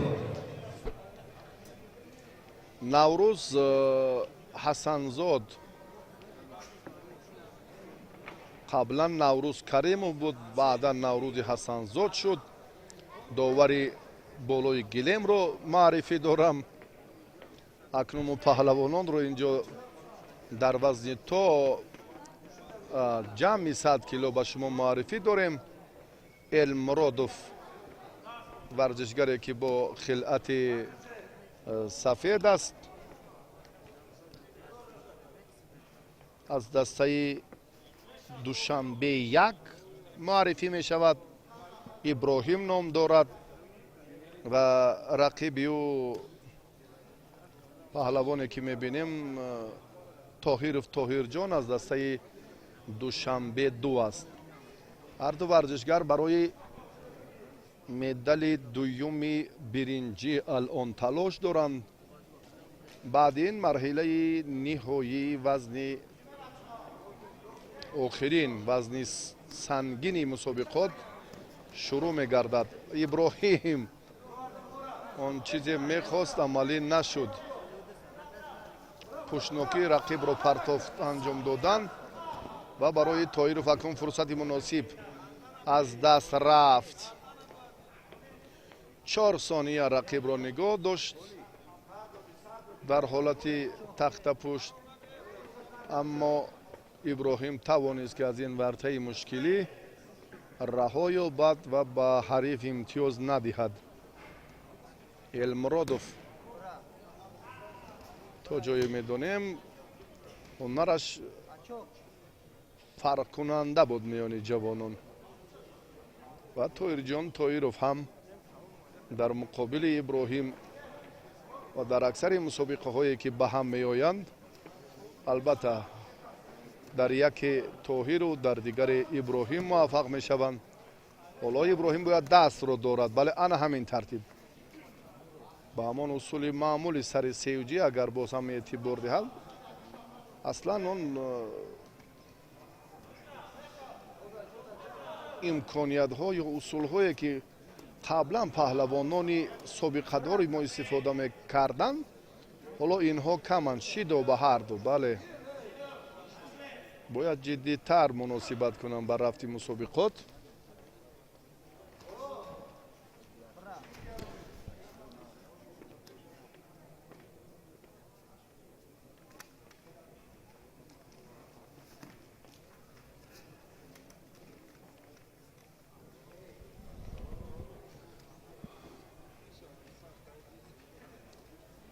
نوروز حسنزاد، قبلا نوروز کریمov بود، بعدا نوروز حسنزاد شد. داوری болои гилемро маърифӣ дорам. акнун паҳлавононро инҷо дар вазни то ҷамъи 100 кило ба шумо маърифӣ дорем. элмуродов варзишгаре ки бо хилъати сафед аст, аз дастаи душанбе 1 маърифӣ мешавад. иброҳим ном дорад ва рақиби ӯ паҳлавоне ки мебинем тоҳиров тоҳирҷон аз дастаи душанбе 2 аст. ҳарду варзишгар барои медали дуюми биринҷӣ алон талош доранд. баъди ин марҳилаи ниҳоии вазни охирин, вазни сангини мусобиқот шурӯъ мегардад. иброҳим он чизе мехост амалӣ нашуд. пӯшнокии рақибро партофт анҷом додан ва барои тоҳиров акнун фурсати муносиб аз даст рафт. 4 сония рақибро нигоҳ дошт дар ҳолати тахтапӯшт, аммо иброҳим тавонист ки аз ин вартаи мушкилӣ раҳо ёбад ва ба ҳариф имтиёз надиҳад. элмуродов то ҷое медонем ҳунараш фарқкунанда буд миёни ҷавонон ва тоҳирҷон тоҳиров ҳам дар муқобили иброҳим ва дар аксари мусобиқаҳое ки ба ҳам меоянд, албатта дар яке тоҳиру дар дигаре иброҳим муваффақ мешаванд. ҳоло иброҳим бояд дастро дорад, бале ана ҳамин тартиб ба ҳамон усули маъмули сари сеюҷӣ агар боз ҳам эътибор диҳад, аслан он имкониятҳо ё усулҳое ки қаблан паҳлавонони собиқадори мо истифода мекарданд, ҳоло инҳо каманд. шидо ба ҳарду, бале бояд ҷиддитар муносибат кунам ба рафти мусобиқот.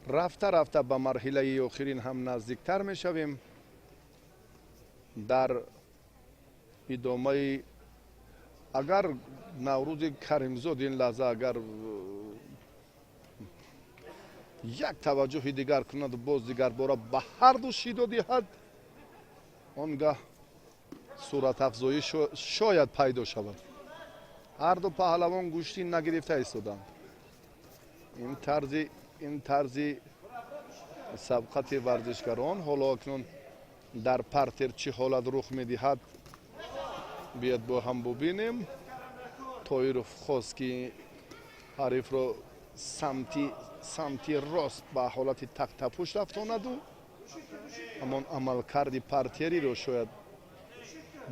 рафта рафта ба марҳилаи охирин ҳам наздиктар мешавем. дар идомаи агар наврӯзи каримзод ин лаҳза агар як таваҷҷӯҳи дигар кунаду боз дигар бора ба ҳарду шидо диҳад, он гаҳ суратафзоӣ шояд пайдо шавад. ҳарду паҳлавон гӯшти нагирифта истоданд. ин тарзи сабқати варзишгарон ҳоло акнун дар партер чӣ ҳолат рух медиҳад биёд бо ҳам бубинем. тоҳиров хост ки ҳарифро самти рост ба ҳолати тахтапӯш рафтонаду ҳамон амалкарди партериро шояд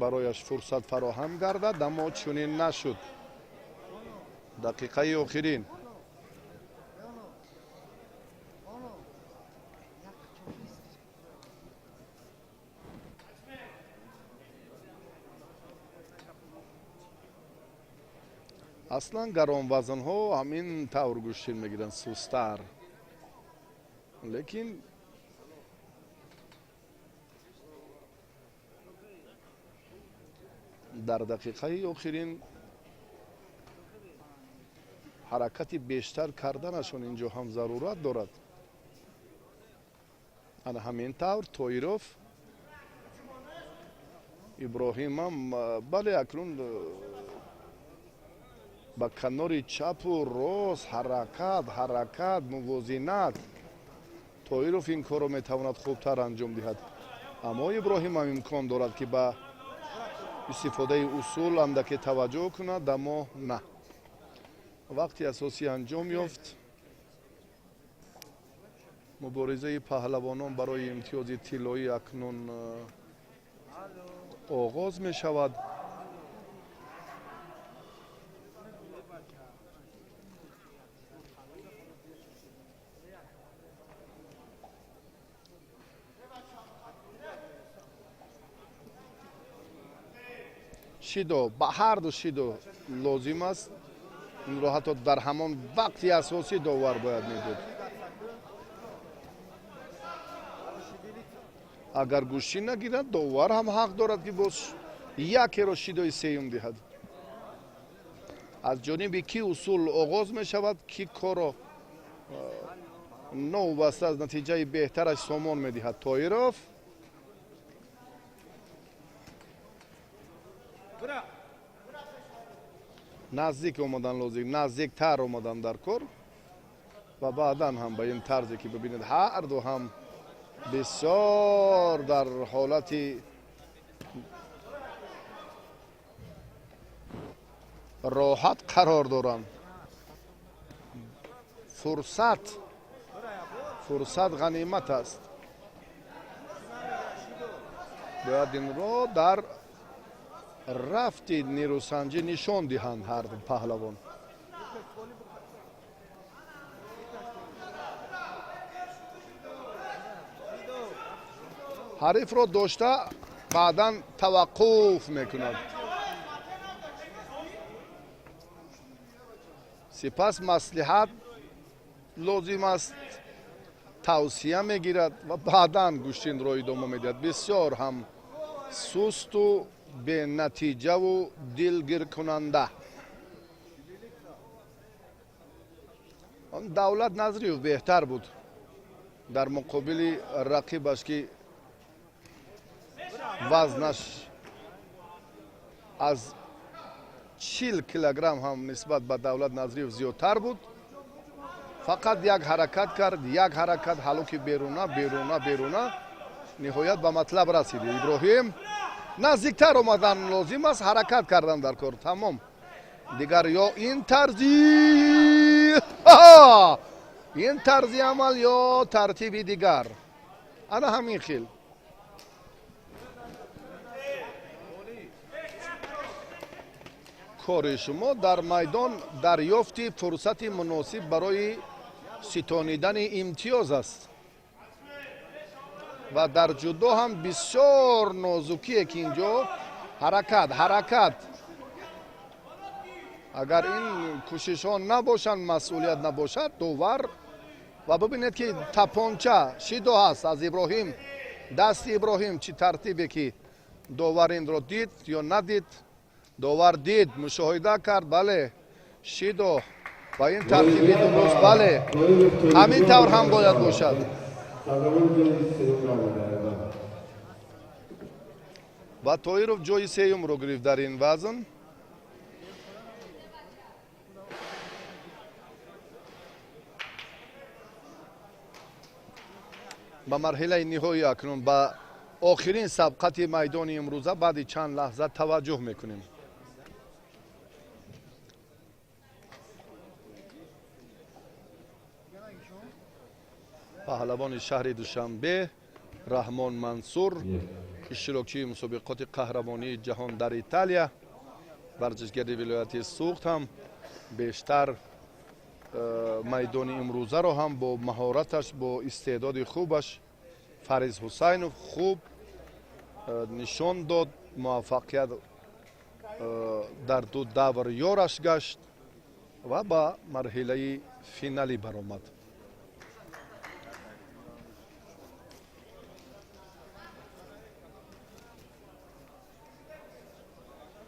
барояш фурсат фароҳам гардад, аммо чунин нашуд. дақиқаи охирин аслан гаронвазнҳо ҳамин тавр гӯштин мегиранд, сустар, лекин дар дақиқаи охирин ҳаракати бештар карданашон инҷо ҳам зарурат дорад. ана ҳамин тавр тоҳиров иброҳимам бале акнун ба канори чапу рост ҳаракат мувозинат тоҳиров ин корро метавонад хубтар анҷом диҳад, аммо иброҳим ҳам имкон дорад ки ба истифодаи усул андаке таваҷҷӯҳ кунад, аммо на. вақти асосӣ анҷом ёфт. муборизаи паҳлавонон барои имтиёзи тиллоӣ акнун оғоз мешавад. شیدو با هر دو شیدو لازم است. این رو حتی در همان وقتی اساسی داور باید میدود. اگر گوشی نگیرد داور هم حق دارد که باز یک رو شیدوی سیوم دهد. از جانب کی اصول آغاز می شود کی کارو نو بسته از نتیجه بهترش سامان می دهد. طاهرов نزدیک اومدن لازم، نزدیکتر اومدن در کار و بعدا هم به این طرزی که ببینید هر دو هم بسیار در حالت راحت قرار دارند. فرصت غنیمت است. باید این رو در رفت نیروسنجی نشان دهند هر دو پهلوان. حریف رو داشته بعدا توقف میکند. سپس مصلحت لازم است توصیه میگیرد و بعدا گوشتین رو ادامه میدهد. بسیار هم سست و به نتیجه و دلگیر کننده. دولت نظریف بهتر بود در مقابل رقیبش که وزنش از 40 کیلوگرم هم نسبت به دولت نظریف زیادتر بود. فقط یک حرکت کرد، یک حرکت حلوک بیرونه نهایت به مطلب رسید. ابراهیم نزدیکتر اومدن لازم است، حرکت کردن در کار. تمام دیگر یا این طرزی عمل یا ترتیبی دیگر. انا همین خیل کار شما در میدان دریافت فرصت مناسب برای ستانیدن امتیاز است و در جودو هم بسیار نازکیه که اینجا حرکت اگر این کوشش ها نباشند، مسئولیت نباشد داور. و ببینید که تپانچه شیدو هست از ابراهیم، دست ابراهیم چی ترتیبی که داور این رو دید یا ندید. داور دید، مشاهده کرد، بله شیدو با این ترتیبی درست، بله همین طور هم باید باشد. و طاهرов جای سیوم رو گرفت در این وزن. به مرحله نهایی اکنون به آخرین سبقت میدان امروزه بعد چند لحظه توجه میکنیم. پهلوان شهر دوشنبه رحمان منصور اشتراکی مسابقات قهرمانی جهان در ایتالیا، ورزشگر ولایت سوخت هم بیشتر میدان امروزه رو هم با مهارتش با استعداد خوبش فریز حسینов خوب نشان داد. موفقیت در دو دور یارش گشت و با مرحله فینالی برآمد.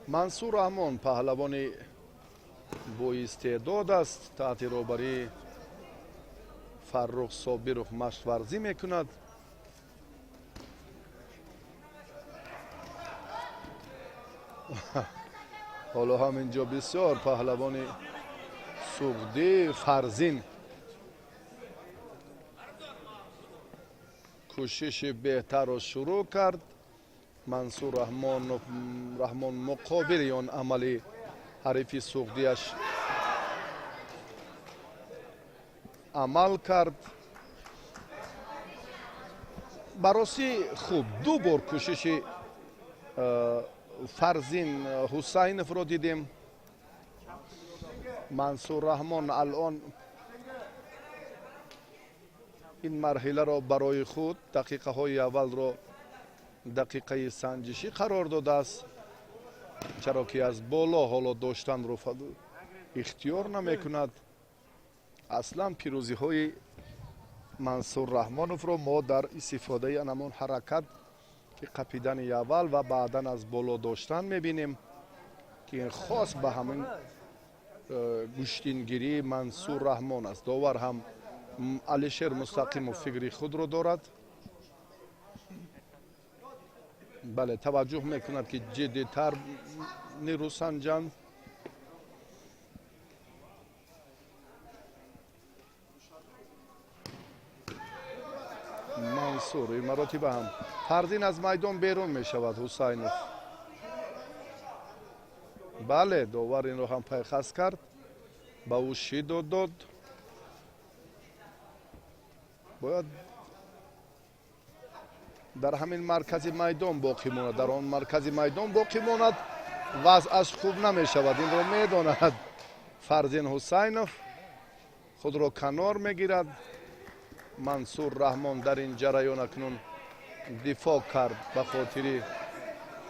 منصور رحمان پهلوان با استعداد است. تحت رهبری فرخ صابرov مشق ورزی میکند. حالا هم اینجا بسیار پهلوان سوخته فرزین کوشش بهتر را شروع کرد. منصور رحمان مقابل آن عمل حریف سوخته‌اش عمل کرد. بررسی خوب دو بار کوشش فرزین حسینov رو دیدیم. منصور رحمان الان این مرحله را برای خود دقیقه های اول را دقیقه سنجشی قرار داده است чаро ки аз боло ҳоло доштанро ихтиёр намекунад. аслан пирӯзиҳои мансур раҳмоновро мо дар истифодаи анамон ҳаракат ки қапидани аввал ва баъдан аз боло доштан мебинем ки ин хос ба ҳамин гӯштингирии мансур раҳмон аст. довар ҳам алишер мустақимов фикри худро дорад. бале таваҷҷӯҳ мекунад ки ҷиддитар нирӯ санҷанд. мансур ин маротиба ҳам фарзин аз майдон берун мешавад. ҳусайнов бале довар инро ҳам пайхас кард, ба ӯ шидод дод. бояд дар ҳамин маркази майдон боқӣ монад, дар он маркази майдон боқӣ монад. вазъаш хуб намешавад, инро медонад. фарзин ҳусайнов худро канор мегирад. мансур раҳмон дар ин ҷараён акнун дифоъ кард ба хотири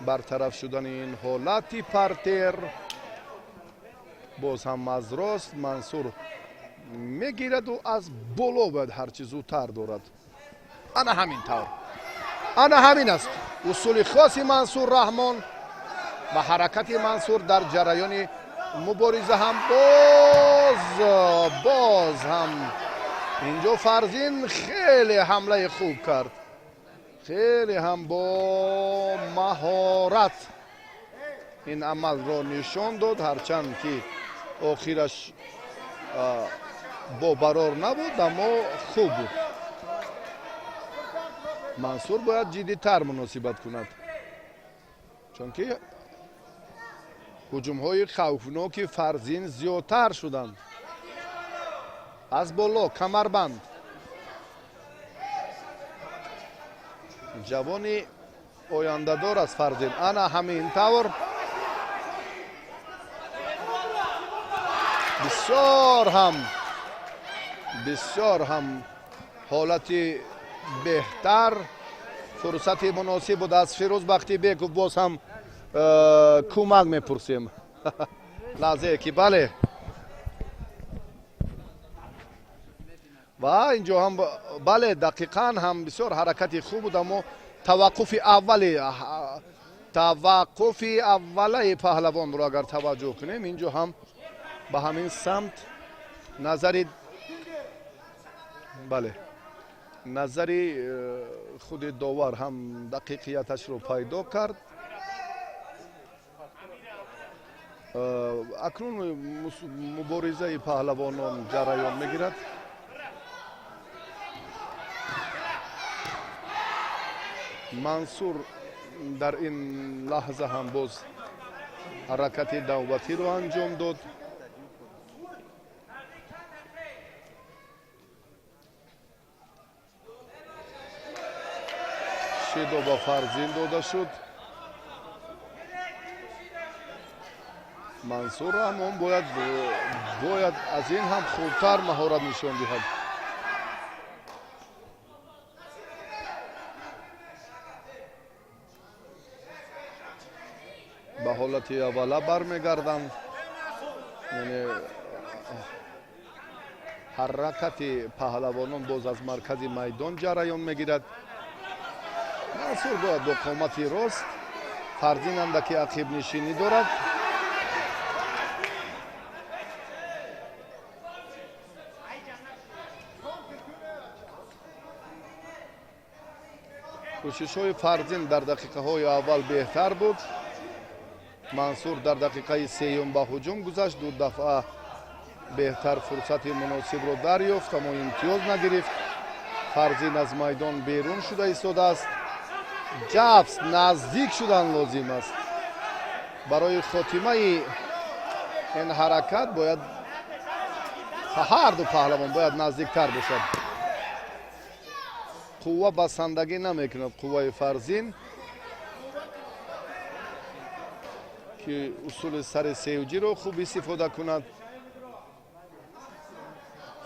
бартараф шудани ин ҳолати партер. боз ҳам аз рост мансур мегираду аз боло бояд ҳарчи зудтар дорад. ана ҳамин тавр, ана ҳамин аст усули хоси мансур раҳмон ва ҳаракати мансур дар ҷараёни мубориза ҳам боз ҳам инҷо фарзин хеле ҳамлаи хуб кард, хеле ҳам бо маҳорат ин амалро нишон дод, ҳарчанд ки охираш бобарор набуд, аммо хуб буд. мансур бояд ҷиддитар муносибат кунад, чунки ҳуҷумҳои хавфноки фарзин зиёдтар шуданд. аз боло камарбанд ҷавони ояндадор аст фарзин. ана ҳамин тавр бисёр ҳам ҳолати беҳтар, фурсати муносиб буд. аз фирӯз бахтибеков боз ҳам кӯмак мепурсем. лаҳзае ки бале ва инҷо ҳам бале дақиқан ҳам бисёр ҳаракати хуб буд, аммо таваққуфи аввалаи паҳлавонро агар таваҷҷӯҳ кунем, инҷо ҳам ба ҳамин самт назари худи довар ҳам дақиқияташро пайдо кард. акнун муборизаи паҳлавонон ҷараён мегирад. мансур дар ин лаҳза ҳам боз ҳаракати навбатиро анҷом дод. шидо ба фарзин дода шуд. мансур ҳамон бояд аз ин ҳам хубтар маҳорат нишон диҳад. ба ҳолати аввала бармегарданд. яъне ҳаракати паҳлавонон боз аз маркази майдон ҷараён мегирад. мансур бояд бо қомати рост, фарзин андаки ақибнишинӣ дорад. кӯшишҳои фарзин дар дақиқаҳои аввал беҳтар буд. мансур дар дақиқаи сеюм ба ҳуҷум гузашт, ду дафъа беҳтар фурсати муносибро дарёфт, аммо имтиёз нагирифт. фарзин аз майдон берун шуда истодааст. ҷафс наздик шудан лозим аст. барои хотимаи ин ҳаракат бояд ҳар ду паҳлавон бояд наздиктар бошад. қувва басандагӣ намекунад қувваи фарзин ки усули сари севҷиро хуб истифода кунад.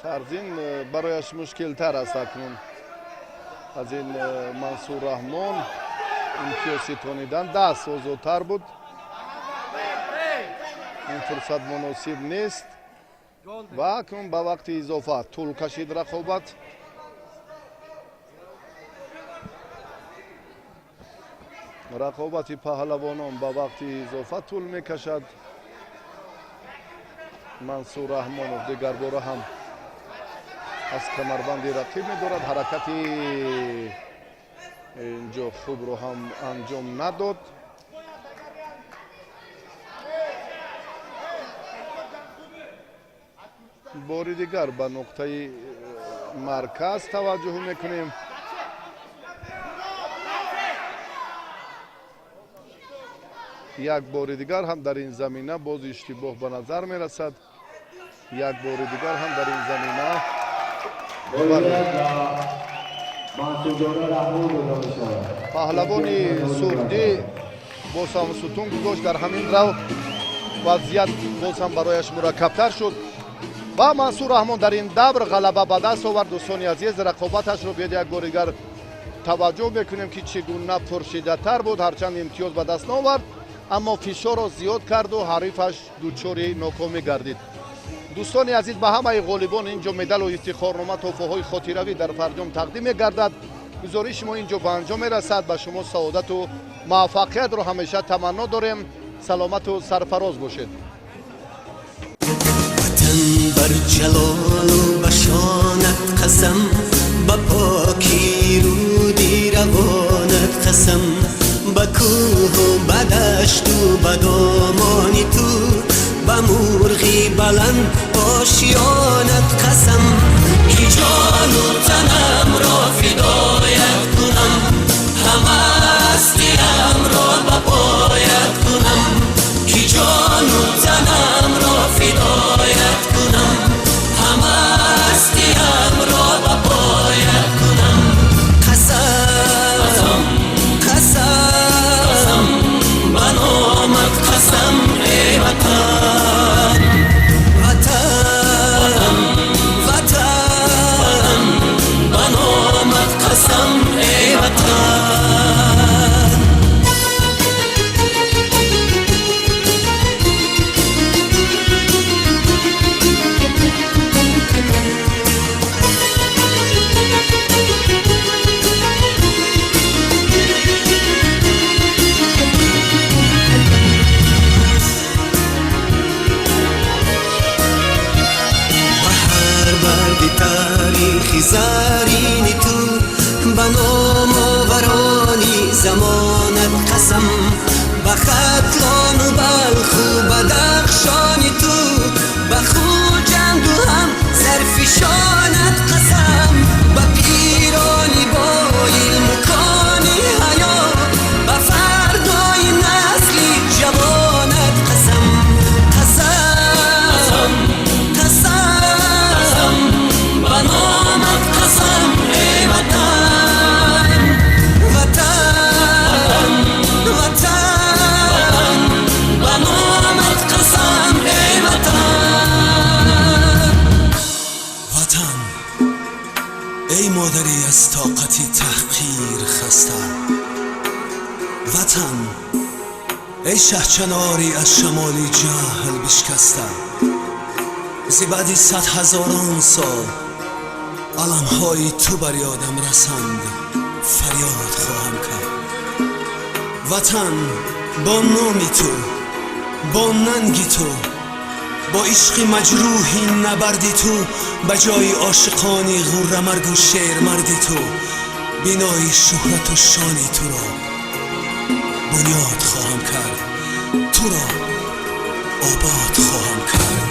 фарзин барояш мушкилтар аст акнун аз ин мансур раҳмон. имтиёз ситонидан даст озодтар буд. این فرصت مناسب نیست و اکنون به وقت اضافه طول کشید رقابت. رقابت پهلوانان به وقت اضافه طول میکشد. منصور رحمانов دیگر باره هم از کمربند رقیب می‌دارد. حرکتی اینجا خوب رو هم انجام نداد. باری دیگر به نقطه مرکز توجه میکنیم. یک بار دیگر هم در این زمینه باز اشتباه به نظر می رسد. یک بار دیگر هم در این زمینه پهلوانی سردی باز هم ستون گذاشت. در همین رو وضعیت باز هم برایش مرکبتر شد و منصور رحمان در این دور غلبه به دست آورد. دوستان عزیز رقابتش رو بیاد یک بار دیگر توجه بکنیم که چگونه پرشیده تر بود. هرچند امتیاز به دست نآورد اما فشار را زیاد کرد و حریفش دچار ناکامی گردید. دوستان عزیز به همه غالبان اینجا مدال و افتخارنامه تحفه‌های خاطروی در فرجام تقدیم می‌گردد. گزارش ما اینجا به انجام می‌رسد. به شما سعادت و موفقیت رو همیشه تمنا داریم. سلامت و سرفراز باشید. وطن بر جلال و بشانت قسم، با پاکی رودی روانت قسم، با کوه و با دشت و با دامانی تو، با مرغی بلند آشیانت قسم، که جان و تنم را فدایت کنم، همه هستیم را با پایت کنم، که جان و تنم را فدایت کنم، همه هستیم را با پایت کنم. قسم قسم به نامت قسم ای وطن، وطن وطن به نامت قسم ای وطن. تاریخی زرینی تو، به نام آورانی زمانت قسم، به ختلان و بلخ و بدخشانی تو، به خوجند و هم سرفشانت قسم، به پیرانی با علم و کانی حیا، به فردای نسلی جوانت قسم. قسم قسم به نامت قسم ای وطن، وطن وطن به نامت قسم ای وطن. وطن ای مادری از طاقتی تحقیر خسته، وطن ای شهچناری از شمالی جهل بشکسته، زی بعدی 100,000 سال علمهای تو بر یادم رسند، فریاد خواهم کرد. وطن با نامی تو، با ننگی تو، با عشق مجروحی نبردی تو، به جای عاشقانی غره مرگ و شیر مردی تو، بینای شهرت و شانی تو را بنیاد خواهم کرد، تو را آباد خواهم کرد.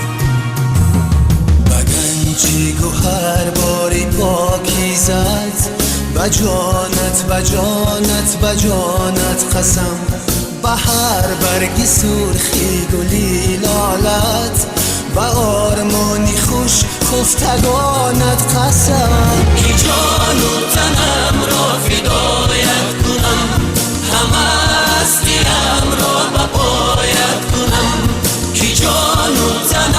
بگنجی گوهر باری پاکیزت، بجانت بجانت بجانت قسم، به هر برگی سرخی گلی لالت، به آرمانی خوش خفتگانت قسم، که جان و تنم را فدایت کنم، همه هستیم را به پایت کنم، که جان و تنم